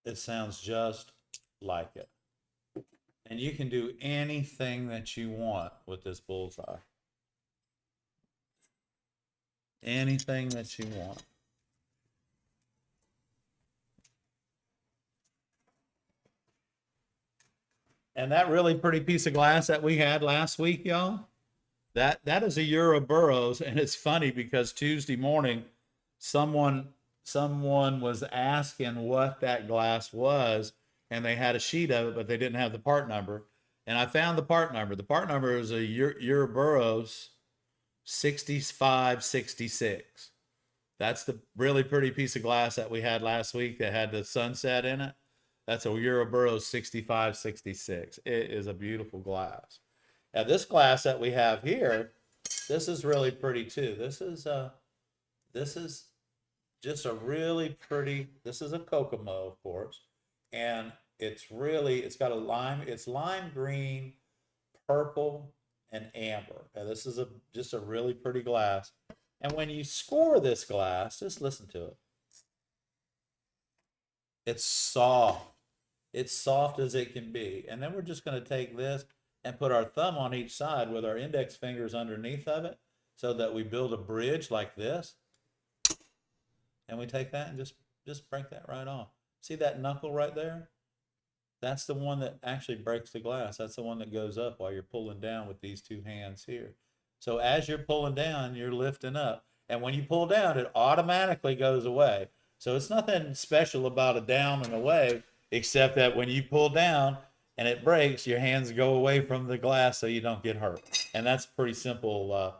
It sounds just like it. And you can do anything that you want with this bullseye. Anything that you want. And that really pretty piece of glass that we had last week, y'all, that is a Euroburrows. And it's funny because Tuesday morning, someone was asking what that glass was, and they had a sheet of it, but they didn't have the part number. And I found the part number. The part number is a Euroburrows 6566. That's the really pretty piece of glass that we had last week that had the sunset in it. That's a Euroburrows 6566. It is a beautiful glass. Now this glass that we have here, this is really pretty too. This is just a really pretty, this is a Kokomo, of course, and it's got it's lime green, purple, and amber. And this is just a really pretty glass. And when you score this glass, just listen to it. It's soft. It's soft as it can be. And then we're just going to take this and put our thumb on each side with our index fingers underneath of it so that we build a bridge like this. And we take that and just break that right off. See that knuckle right there? That's the one that actually breaks the glass. That's the one that goes up while you're pulling down with these two hands here. So as you're pulling down, you're lifting up. And when you pull down, it automatically goes away. So it's nothing special about a down and away, except that when you pull down and it breaks, your hands go away from the glass so you don't get hurt. And that's a pretty simple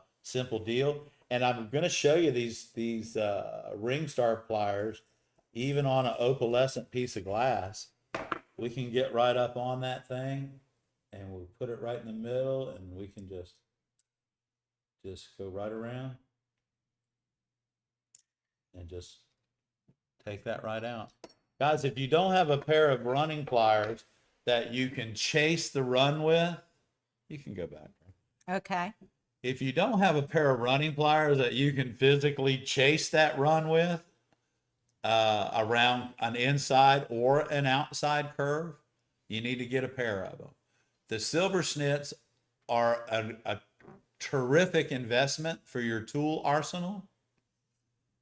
deal. And I'm going to show you these ring star pliers, even on an opalescent piece of glass. We can get right up on that thing, and we'll put it right in the middle, and we can just go right around. and just take that right out. Guys, if you don't have a pair of running pliers that you can chase the run with, you can go back. Okay. If you don't have a pair of running pliers that you can physically chase that run with around an inside or an outside curve, you need to get a pair of them. The silver snits are a terrific investment for your tool arsenal.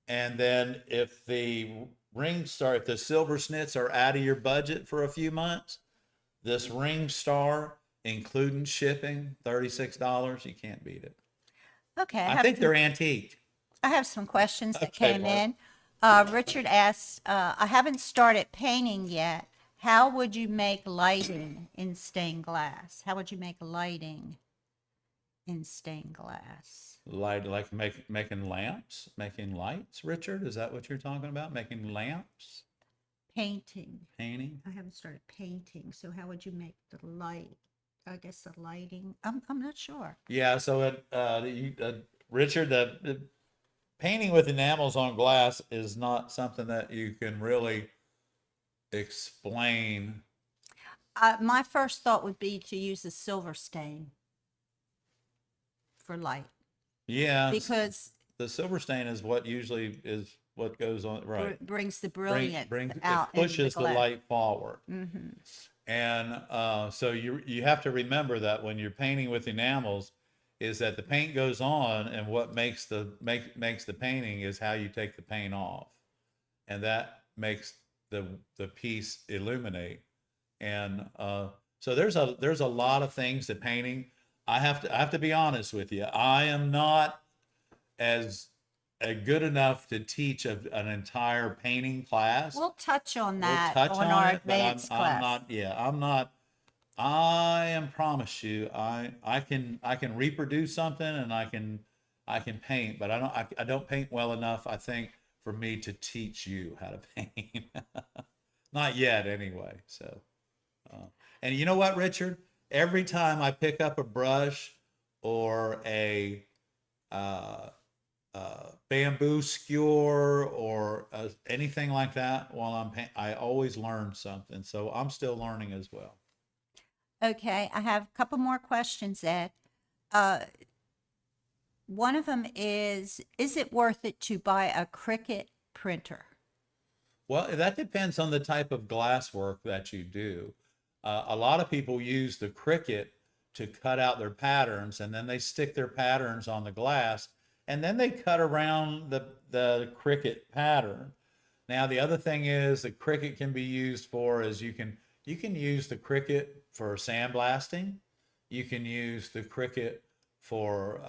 And then if the if the silver snits are out of your budget for a few months, this ring star, including shipping, $36, you can't beat it. Okay. I think they're antique. I have some questions that Okay, came Barb. in. Richard asks, I haven't started painting yet. How would you make lighting in stained glass? How would you make lighting in stained glass? Like making lamps, making lights, Richard? Is that what you're talking about? Making lamps? Painting. Painting? I haven't started painting, so how would you make the light? I guess the lighting. I'm not sure. Yeah, so Richard, the painting with enamels on glass is not something that you can really explain. My first thought would be to use a silver stain for light. Yeah, Because the silver stain is what usually is what goes on, right? brings the brilliance It out. pushes the glass. light forward. Mm-hmm. And so you have to remember that when you're painting with enamels, is that the paint goes on, and what makes the painting is how you take the paint off, and that makes the piece illuminate. And so there's a lot of things to painting. I have to be honest with you. I am not as good enough to teach an entire painting class. We'll touch on that We'll touch on on our it, but advanced class. I'm not. I am promise you, I can reproduce something, and I can paint, but I don't paint well enough, I think, for me to teach you how to paint. Not yet, anyway. So, and you know what, Richard? Every time I pick up a brush or a bamboo skewer or anything like that while I always learn something. So I'm still learning as well. Okay, I have a couple more questions, Ed. One of them is it worth it to buy a Cricut printer? Well, that depends on the type of glass work that you do. A lot of people use the Cricut to cut out their patterns, and then they stick their patterns on the glass, and then they cut around the Cricut pattern. Now, the other thing is the Cricut can be used for is you can use the Cricut for sandblasting. You can use the Cricut for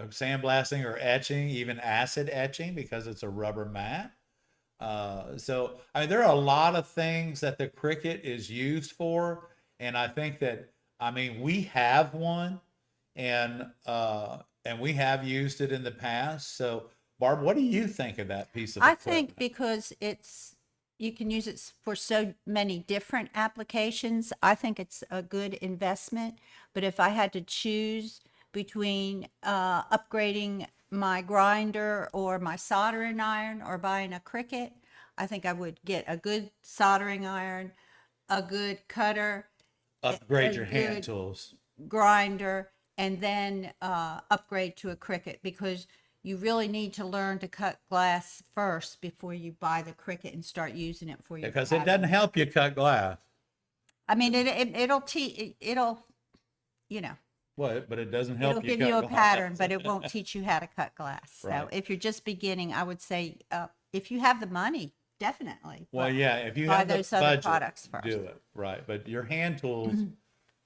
sandblasting or etching, even acid etching, because it's a rubber mat. So I mean, there are a lot of things that the Cricut is used for, and I think that, I mean, we have one, and we have used it in the past. So, Barb, what do you think of that piece of I equipment? think because you can use it for so many different applications. I think it's a good investment. But if I had to choose between upgrading my grinder or my soldering iron or buying a Cricut, I think I would get a good soldering iron, a good cutter, Upgrade a your hand good tools. grinder, and then upgrade to a Cricut, because you really need to learn to cut glass first before you buy the Cricut and start using it for your Because it pattern. doesn't help you cut glass. I mean, it'll you know, What? But it doesn't help it'll you give cut you a glass. pattern, but it won't teach you how to cut glass. So Right. if you're just beginning, I would say if you have the money, definitely. Well, But yeah, if you buy have the those other budget, products first. do it. Right. But your hand tools,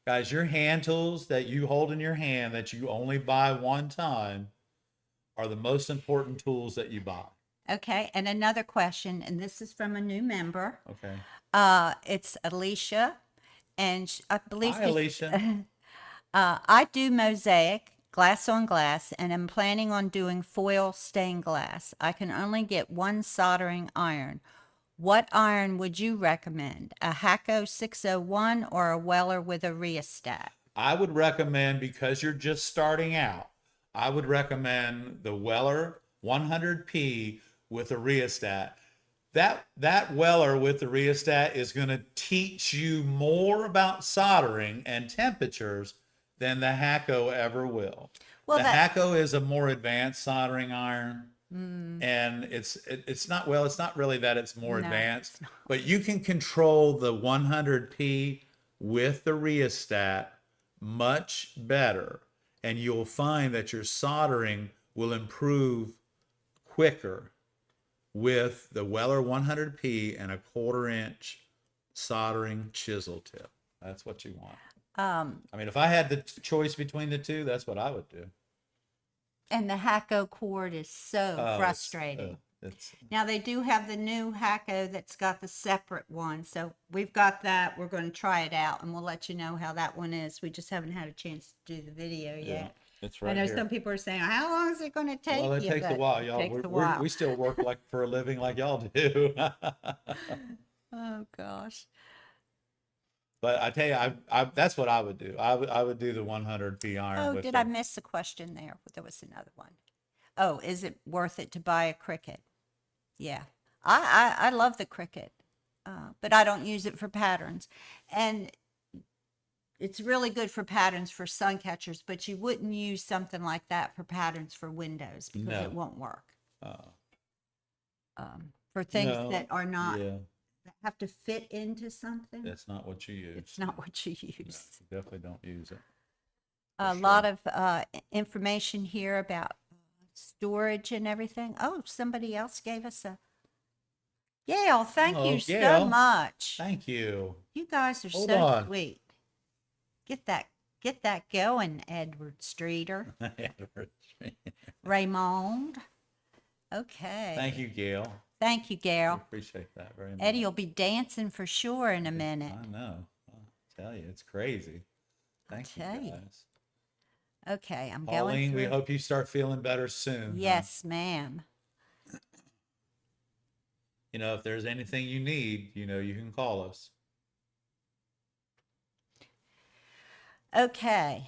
guys, your hand tools that you hold in your hand that you only buy one time are the most important tools that you buy. Okay, and another question, and this is from a new member. Okay. It's Alicia, and I believe Hi, Alicia. I do mosaic, glass on glass, and am planning on doing foil stained glass. I can only get one soldering iron. What iron would you recommend? A Hacko 601 or a Weller with a rheostat? I would recommend, because you're just starting out, I would recommend the Weller 100P with a rheostat. That Weller with the rheostat is going to teach you more about soldering and temperatures than the Hacko ever will. Well, The that Hacko is a more advanced soldering iron, and it's not, well, it's not really that it's more no, advanced, it's not. but you can control the 100p with the rheostat much better, and you'll find that your soldering will improve quicker with the Weller 100p and a 1/4 inch soldering chisel tip. That's what you want. I mean, if I had the choice between the two, that's what I would do. And the Hacko cord is so Oh, frustrating. it's Now they do have the new Hacko that's got the separate one. So we've got that. We're going to try it out and we'll let you know how that one is. We just haven't had a chance to do the video yet. it's I right know here. some people are saying, how long is it going to take Well, it you? takes a But while, it y'all. takes a while. We still work like for a living like y'all do. Oh, gosh. But I tell you, that's what I would do. I would do the 100p iron Oh, with did the, I miss the question there? There was another one. Oh, is it worth it to buy a Cricut? Yeah. I love the Cricut, but I don't use it for patterns. And it's really good for patterns for sun catchers, but you wouldn't use something like that for patterns for windows because No. it won't work. Oh. For things No, that are not, yeah, that have to fit into something, that's not what you use. it's not what you No, use. you definitely don't use it. A for lot sure. of information here about storage and everything. Oh, somebody else gave us a Gail, thank Oh, you so Gail. much. Thank you. You guys are Hold so on. sweet. Get that going, Edward Streeter. Raymond. Okay. Thank you, Gail. Thank you, I Gail. appreciate that very much. Eddie will be dancing for sure in a minute. I know. I'll tell you, it's crazy. Thank you, tell you. guys. Okay, I'm going Pauline, we through. hope you start feeling better soon. huh? Yes, ma'am. You know, if there's anything you need, you know, you can call us. Okay.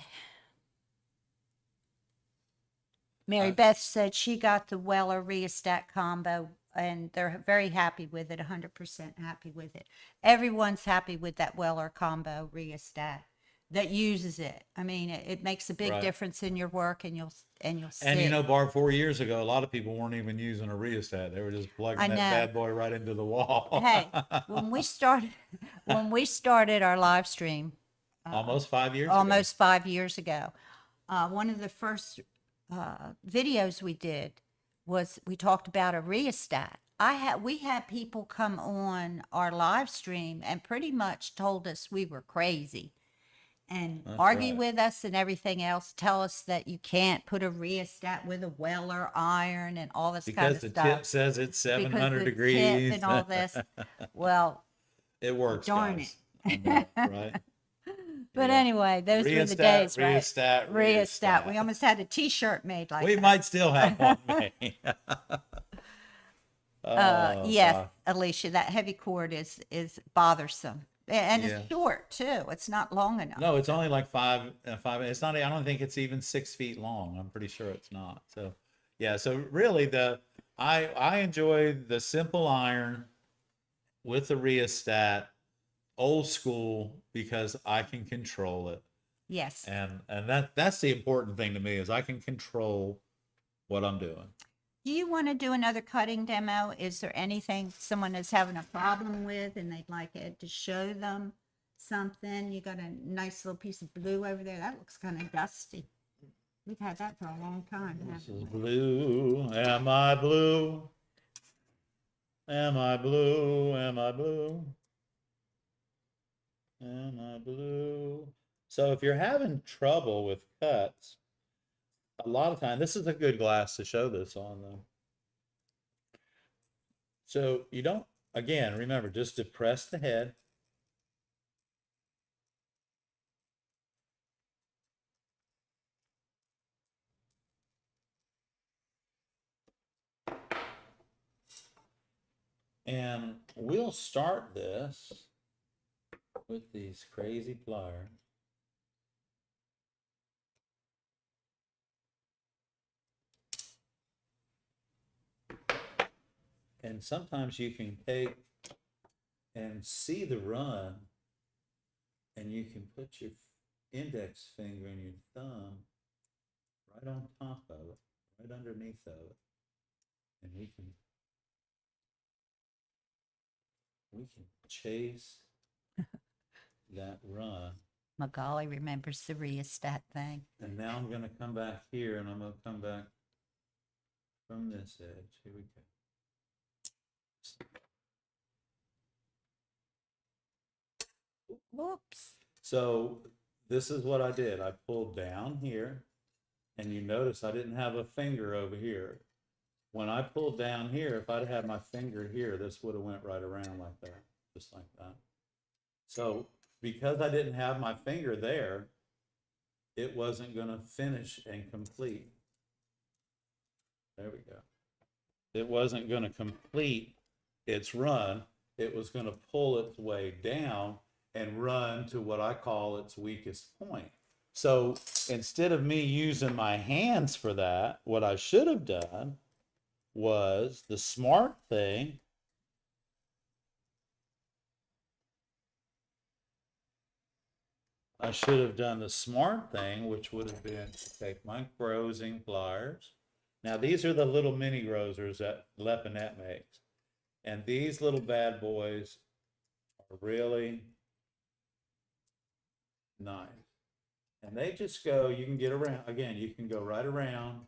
Mary Uh, Beth said she got the Weller rheostat combo and they're very happy with it, 100% happy with it. Everyone's happy with that Weller combo rheostat that uses it. I mean, it makes a big Right. difference in your work and you'll see. And you know, Barb, 4 years ago, a lot of people weren't even using a rheostat. They were just plugging I that know. bad boy right into the wall. Hey, when we started our live stream Almost 5 years ago. almost 5 years ago, one of the first videos we did was we talked about a rheostat. We had people come on our live stream and pretty much told us we were crazy and That's argue right. with us and everything else, tell us that you can't put a rheostat with a Weller iron and all this kind Because of the stuff. tip says it's Because 700 the tip degrees. and all this. Well, It works, darn guys. I know, right? but Yeah. anyway, those were the Rheostat, days, right? rheostat, Rheostat. We rheostat. almost had a T-shirt made like We that. might still have one made. Oh, Yes, God. Alicia, that heavy cord is bothersome. And Yeah. it's short too. It's not long enough. No, it's only like five. It's not. I don't think it's even 6 feet long. I'm pretty sure it's not. So, yeah. So really, I enjoy the simple iron with the rheostat, old school, because I can control it, Yes. and that's the important thing to me is I can control what I'm doing. Do you want to do another cutting demo? Is there anything someone is having a problem with and they'd like Ed to show them something? You got a nice little piece of blue over there. That looks kind of dusty. We've had that for a long time. This haven't is we? blue. Am I blue? Am I blue? Am I blue? Am I blue? So if you're having trouble with cuts, a lot of time, this is a good glass to show this on though. So you don't, again, remember, just depress the head. And we'll start this with these crazy pliers. And sometimes you can take and see the run, and you can put your index finger and your thumb right on top of it, right underneath of it. And we can chase that run. Magali remembers the rheostat thing. And now I'm gonna come back here, and I'm gonna come back from this edge. Here we go. Whoops. So this is what I did. I pulled down here, and you notice I didn't have a finger over here. When I pulled down here, if I'd had my finger here, this would have went right around like that, just like that. So because I didn't have my finger there, it wasn't gonna finish and complete. There we go. It wasn't gonna complete its run. It was gonna pull its way down and run to what I call its weakest point. So instead of me using my hands for that, what I should have done was the smart thing. I should have done the smart thing, which would have been to take my grosing pliers. Now these are the little mini grosers that Lepinette makes. And these little bad boys are really nice. And they just go, you can get around, again, you can go right around.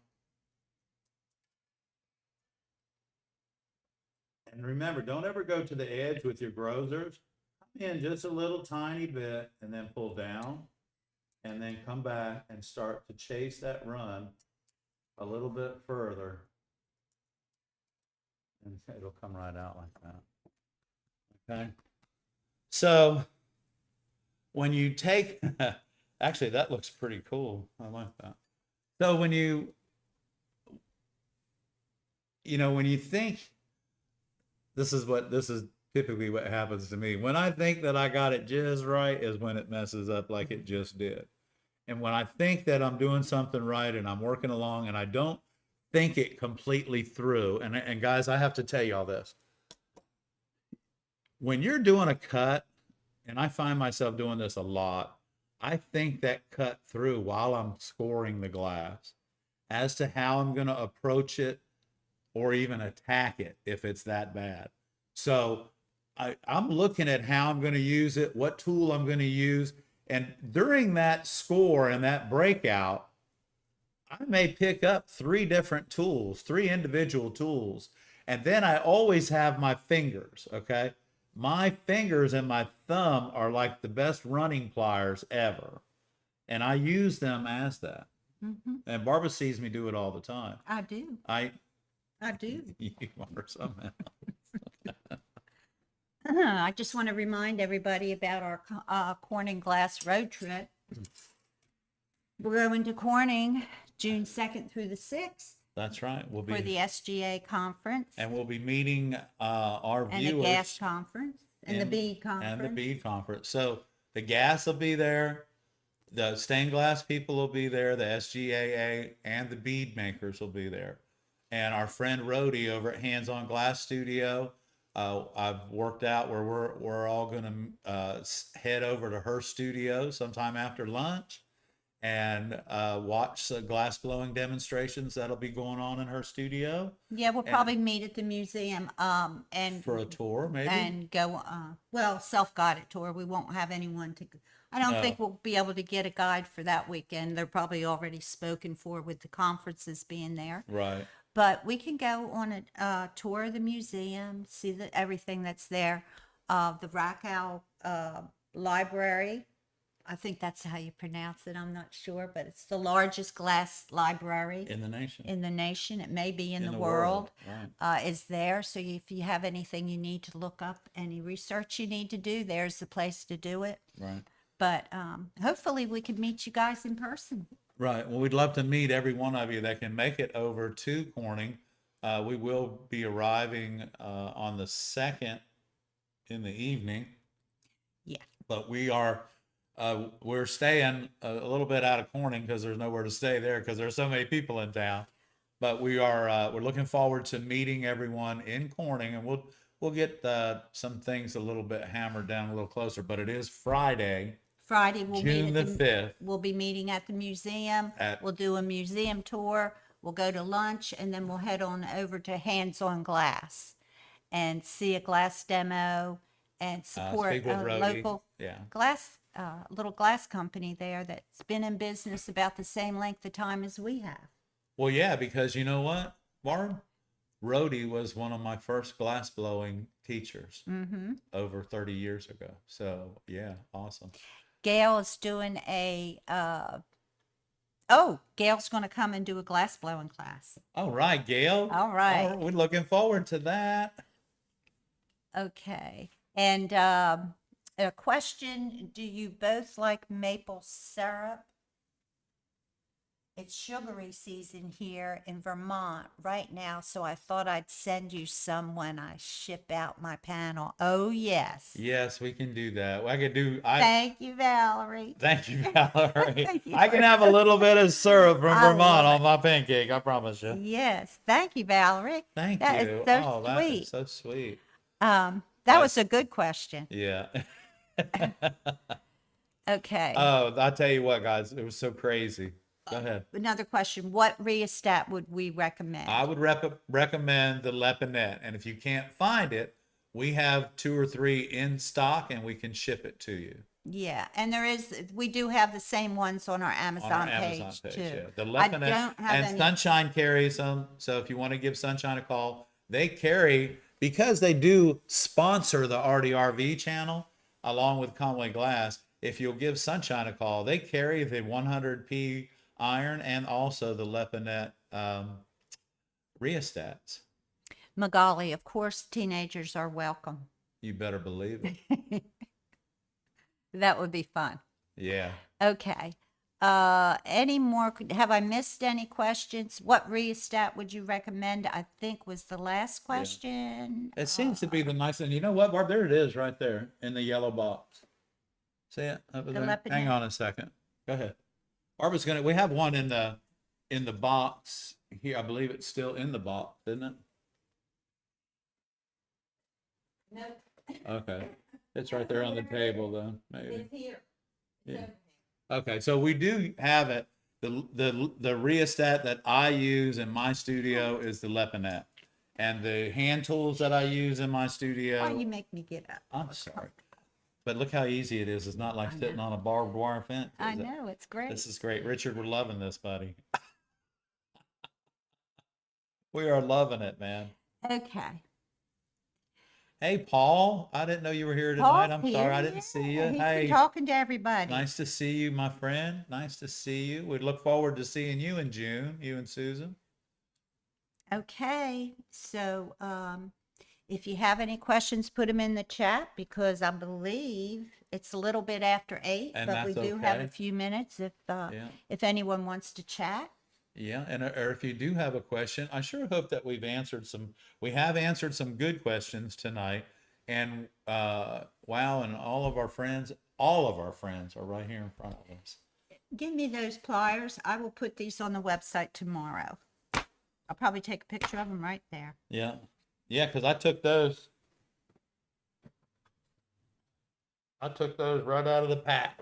And remember, don't ever go to the edge with your grosers. Come in just a little tiny bit and then pull down and then come back and start to chase that run a little bit further. And it'll come right out like that. Okay. So when you take, actually that looks pretty cool. I like that. So when you when you think, this is typically what happens to me. When I think that I got it just right is when it messes up like it just did. And when I think that I'm doing something right and I'm working along and I don't think it completely through, and guys, I have to tell you all this. When you're doing a cut, and I find myself doing this a lot, I think that cut through while I'm scoring the glass as to how I'm going to approach it or even attack it if it's that bad. So I'm looking at how I'm going to use it, what tool I'm going to use. And during that score and that breakout, I may pick up 3 different tools, 3 individual tools. And then I always have my fingers, okay? My fingers and my thumb are like the best running pliers ever. And I use them as that. Mm-hmm. And Barbara sees me do it all the time. I do. I do. You are somehow. I just want to remind everybody about our Corning Glass road trip. We're going to Corning June 2nd through the 6th. That's right. We'll be for the SGA conference. And we'll be meeting our and viewers. And the gas conference. And the bead conference. And the bead conference. So the gas will be there. The stained glass people will be there. The SGAA and the bead makers will be there. And our friend Rhodey over at Hands on Glass Studio, I've worked out where we're all going to head over to her studio sometime after lunch and watch the glass blowing demonstrations that'll be going on in her studio. Yeah, we'll probably meet at the museum and for a tour, maybe, and go self-guided tour. We won't have anyone to. I don't think we'll be able to get a guide for that weekend. They're probably already spoken for with the conferences being there. Right. But we can go on a tour of the museum, see everything that's there. The Rakow Library. I think that's how you pronounce it. I'm not sure, but it's the largest glass library in the nation. In the nation, it may be in the world. Right. Is there. So if you have anything you need to look up, any research you need to do, there's the place to do it. Right. But hopefully we can meet you guys in person. Right. Well, we'd love to meet every one of you that can make it over to Corning. We will be arriving on the 2nd in the evening. Yeah. But we're staying a little bit out of Corning because there's nowhere to stay there because there's so many people in town. but we're looking forward to meeting everyone in Corning, and we'll get some things a little bit hammered down a little closer. But it is Friday, Friday we'll June meet the at 5th. we'll be meeting at the museum. We'll do a museum tour. We'll go to lunch, and then we'll head on over to Hands on Glass and see a glass demo and support Speak with a Rhodey. local Yeah. glass little glass company there that's been in business about the same length of time as we have. Well, yeah, because you know what, Barb? Rhodey was one of my first glass blowing teachers over 30 years ago. So yeah, awesome. Gail is doing a Gail's going to come and do a glass blowing class. All right, Gail. All right. We're looking forward to that. Okay. And a question, do you both like maple syrup? It's sugary season here in Vermont right now, so I thought I'd send you some when I ship out my panel. Oh, yes. Yes, we can do that. I can do. Thank you, Valerie. Thank you, Valerie. Thank you. I can have a little bit of syrup from I Vermont love on my pancake. I promise you. Yes. Thank you, Valerie. Thank That you. is so Oh, that sweet. is so sweet. That was a good question. Yeah. Okay. Oh, I'll tell you what, guys. It was so crazy. Go ahead. Another question. What rheostat would we recommend? I would recommend the Lepinette, and if you can't find it, we have 2 or 3 in stock, and we can ship it to you. Yeah, and we do have the same ones on our Amazon, page, too. Yeah. The I Lepinette don't have and any. Sunshine carries them. So if you want to give Sunshine a call, they carry, because they do sponsor the ARTyRV channel along with Conway Glass. If you'll give Sunshine a call, they carry the 100p iron and also the Lepinette rheostats. Magali, of course, teenagers are welcome. You better believe it. That would be fun. Yeah. Okay. Any more? Have I missed any questions? What rheostat would you recommend? I think was the last question. It seems to be the nice thing. You know what, Barb? There it is right there in the yellow box. See it over there? Lepinette. Hang on a second. Go ahead. Barbara's gonna. We have one in the box here. I believe it's still in the box, isn't it? Nope. Okay. It's right there on the table, though. Maybe. It's here. Yeah. Okay, so we do have it. The rheostat that I use in my studio is the Lepinette, and the hand tools that I use in my studio. Why you make me get up? I'm sorry, but look how easy it is. It's not like sitting on a barbed wire fence. I is it? know, it's great. This is great, Richard. We're loving this, buddy. We are loving it, man. Okay. Hey, Paul. I didn't know you were here Paul's tonight. I'm here, sorry I didn't see you. yeah. He's Hey, been talking to everybody. nice to see you, my friend. Nice to see you. We look forward to seeing you in June, you and Susan. Okay, so if you have any questions, put them in the chat because I believe it's a little bit after 8, And but we that's do have a okay. few minutes Yeah. if anyone wants to chat. Yeah, and or if you do have a question, I sure hope that we have answered some good questions tonight. And wow, and all of our friends are right here in front of us. Give me those pliers. I will put these on the website tomorrow. I'll probably take a picture of them right there. Yeah. Yeah, because I took those right out of the pack.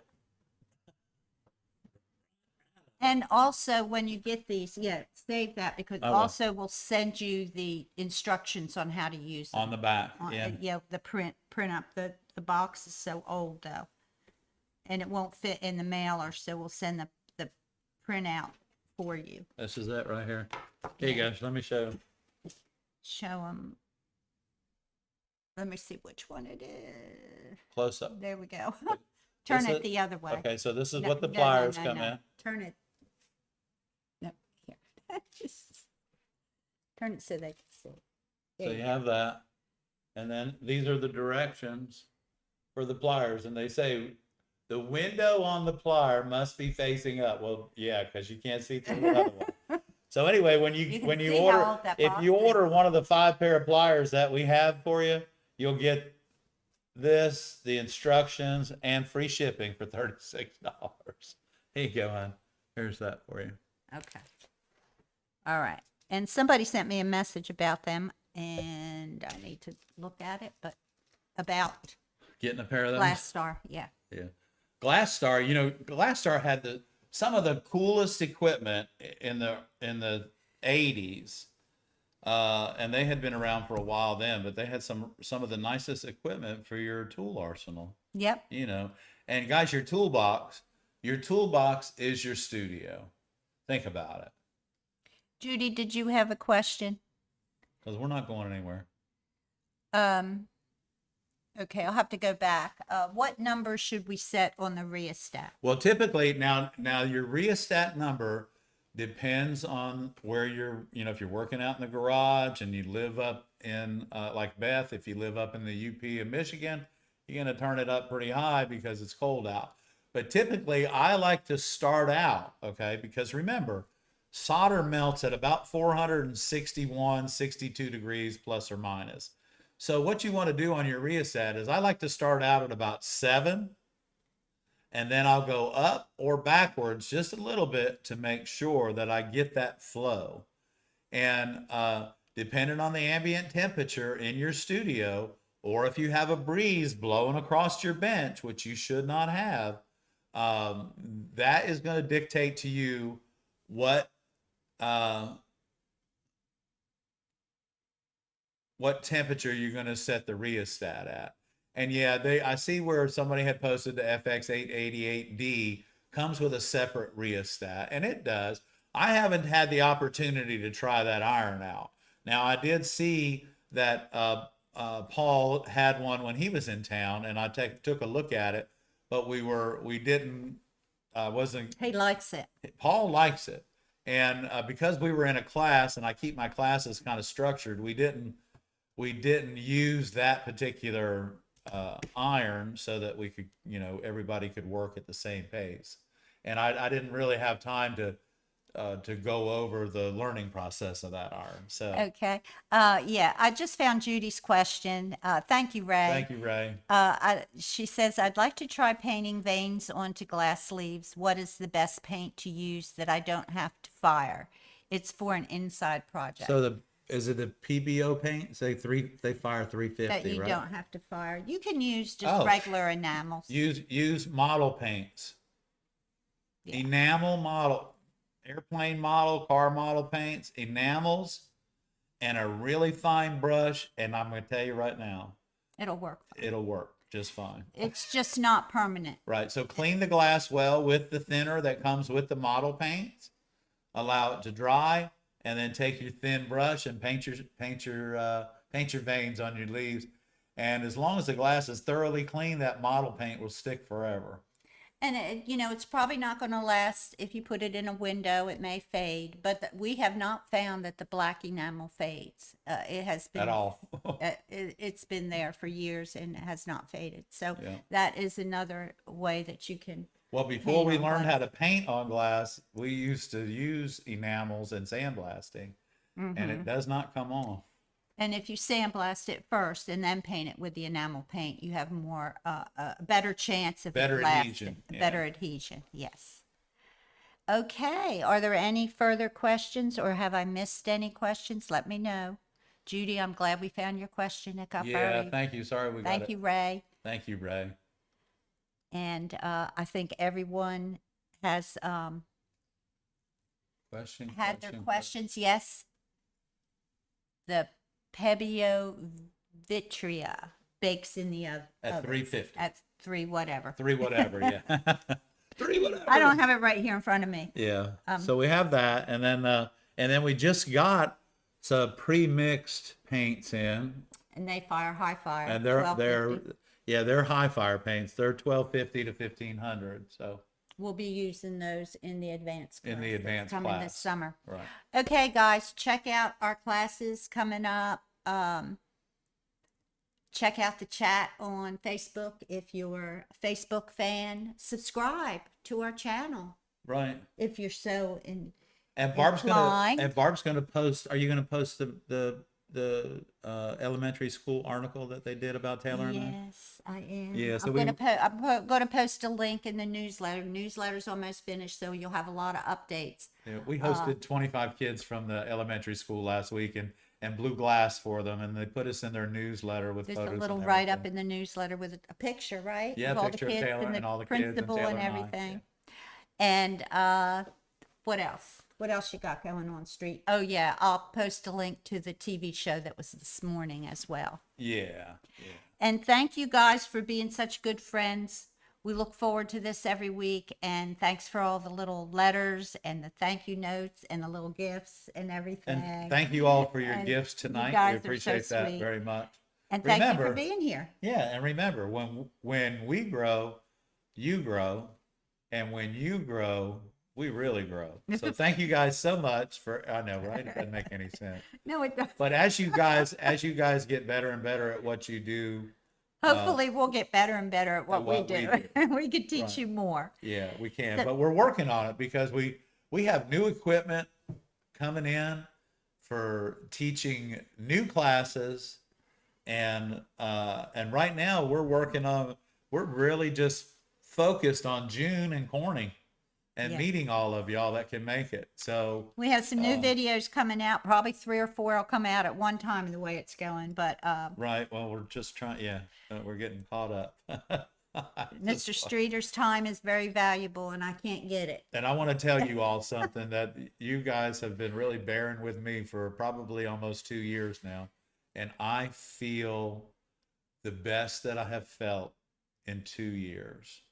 And also, when you get these, save that because I will. also we'll send you the instructions on how to use them. On the back. On- Yeah. the print up. The box is so old though, and it won't fit in the mailer, so we'll send the printout for you. This is it right here. Here you go. Let me show you. Show them. Let me see which one it is. Close up. There we go. Turn This it the other way. Okay, so this is No, what the no, no, pliers no, come no. in. Turn it. No, here. Turn it so they can see. There So you you go. have that. And then these are the directions for the pliers. And they say the window on the plier must be facing up. Well, yeah, because you can't see through the other one. So anyway, when You can you see how order, old that if box you is. order one of the 5 pair of pliers that we have for you, you'll get this, the instructions, and free shipping for $36. Here you go, hon. Here's that for you. Okay. All right. And somebody sent me a message about them, and I need to look at it, but about Getting a pair of those. Glass Star, yeah. Yeah. Glass Star, you know, Glass Star had some of the coolest equipment in the 80s. And they had been around for a while then, but they had some of the nicest equipment for your tool arsenal, Yep. you know. And guys, your toolbox is your studio. Think about it. Judy, did you have a question? Because we're not going anywhere. Okay, I'll have to go back. What number should we set on the rheostat? Well, typically now your rheostat number depends on where you know, if you're working out in the garage and you live up in, like Beth, if you live up in the UP of Michigan, you're going to turn it up pretty high because it's cold out. But typically I like to start out, okay, because remember, solder melts at about 461, 62 degrees plus or minus. So what you want to do on your rheostat is I like to start out at about 7, and then I'll go up or backwards just a little bit to make sure that I get that flow. And depending on the ambient temperature in your studio, or if you have a breeze blowing across your bench, which you should not have, that is going to dictate to you what temperature you're going to set the rheostat at. And yeah, I see where somebody had posted the FX888D comes with a separate rheostat, and it does. I haven't had the opportunity to try that iron out. Now, I did see that Paul had one when he was in town, and I took a look at it, but we didn't, wasn't. He likes it. Paul likes it. And because we were in a class, and I keep my classes kind of structured, we didn't use that particular iron so that we could, you know, everybody could work at the same pace. And I didn't really have time to go over the learning process of that iron. So Okay. Yeah, I just found Judy's question. Thank you, Ray. thank you, Ray. She says, I'd like to try painting veins onto glass sleeves. What is the best paint to use that I don't have to fire? It's for an inside project. So is it a PBO paint? Say they fire 350, that you right? don't have to fire. You can use just regular enamels. Use model paints. Yeah. Enamel model, airplane model, car model paints, enamels, and a really fine brush. And I'm going to tell you right now, It'll work fine. it'll work just fine. It's just not permanent. Right. So clean the glass well with the thinner that comes with the model paints. Allow it to dry, and then take your thin brush and paint your veins on your leaves. And as long as the glass is thoroughly clean, that model paint will stick forever. And it's probably not going to last if you put it in a window. It may fade, but we have not found that the black enamel fades. It has been At all. it's been there for years and it has not faded. So Yeah. that is another way that you can. Well, before we Paint on learned glass. how to paint on glass, we used to use enamels and sandblasting, and it does not come off. And if you sandblast it first and then paint it with the enamel paint, you have more a better chance of Better it lasting. adhesion, yeah. Better adhesion, yes. Okay, are there any further questions, or have I missed any questions? Let me know. Judy, I'm glad we found your question. It got Yeah, buried. thank you. Sorry we got Thank it. you, Ray. Thank you, Ray. And I think everyone has Question? had their questions. Yes. The Pebeo Vitria bakes in the oven. At 350. At 3 whatever. 3 whatever, yeah. 3 whatever. I don't have it right here in front of me. Yeah. So we have that, and then we just got some pre-mixed paints in, And they fire high fire. and they're 1250. they're high fire paints. They're 1250 to 1500. So We'll be using those in the advanced class. In the that's advanced coming class. this summer. right. Okay, guys, check out our classes coming up. Check out the chat on Facebook if you're a Facebook fan. Subscribe to our channel Right. if you're so in. And Barb's Inclined. gonna post. Are you gonna post the elementary school article that they did about Taylor and I? Yes, I am. Yeah, so I'm gonna post a link in the newsletter. Newsletter's almost finished, so you'll have a lot of updates. Yeah, we hosted 25 kids from the elementary school last week and blew glass for them, and they put us in their newsletter with There's a photos little and write up everything. in the newsletter with a picture, right? Yeah, Of all the picture of kids Taylor and and the all the kids and principal Taylor and and I, everything. And what else? What else you got going on, Street? Oh yeah, I'll post a link to the TV show that was this morning as well. Yeah, yeah. And thank you guys for being such good friends. We look forward to this every week. And thanks for all the little letters and the thank you notes and the little gifts and everything. And thank you all for your And gifts you tonight. guys We are so appreciate that sweet. very much. And thank you for Remember- being here. Yeah, and remember, when we grow, you grow, and when you grow, we really grow. So thank you guys so much for. I know, right? It doesn't make any sense. No, it doesn't. But as you guys get better and better at what you do, Hopefully we'll get better and better at what we what we do. do. We can teach Right. you more. yeah, we can. But we're working on it because we have new equipment coming in for teaching new classes, and right now we're really just focused on June and Corning and Yeah. meeting all of y'all that can make it. So We have some new videos coming out. Probably 3 or 4 will come out at one time in the way it's going. But right, well, we're just trying. Yeah, we're getting caught up. Mr. Streeter's time is very valuable, and I can't get it. And I want to tell you all something that you guys have been really bearing with me for probably almost 2 years now. And I feel the best that I have felt in 2 years.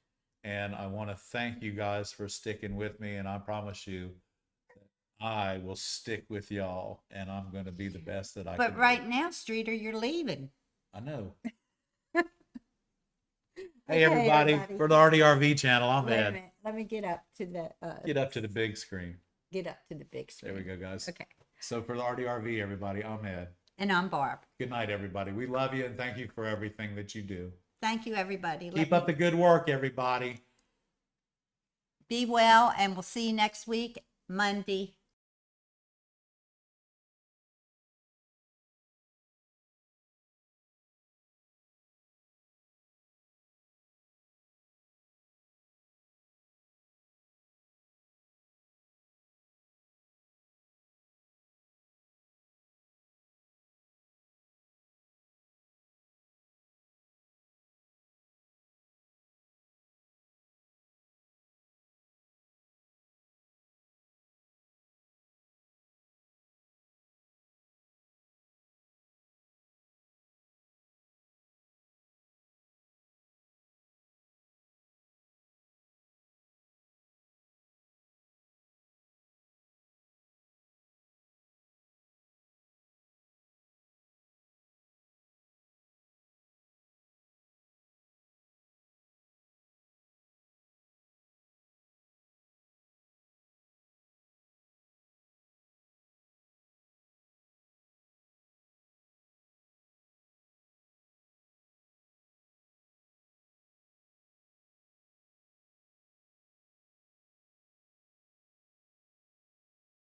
And I want to thank you guys for sticking with me. And I promise you, I will stick with y'all, and I'm going to be the best that I can But be. right now, Streeter, you're leaving. I know. Okay, Hey, everybody, everybody. for the ARTyRV channel, I'm Wait a Ed. minute. Let me get up to the Get up to the big screen. get up to the big There screen. we go, guys. Okay. So for the ARTyRV, everybody, I'm Ed. And I'm Barb. Good night, everybody. We love you and thank you for everything that you do. Thank you, everybody. Keep up the good work, everybody. Be well, and we'll see you next week, Monday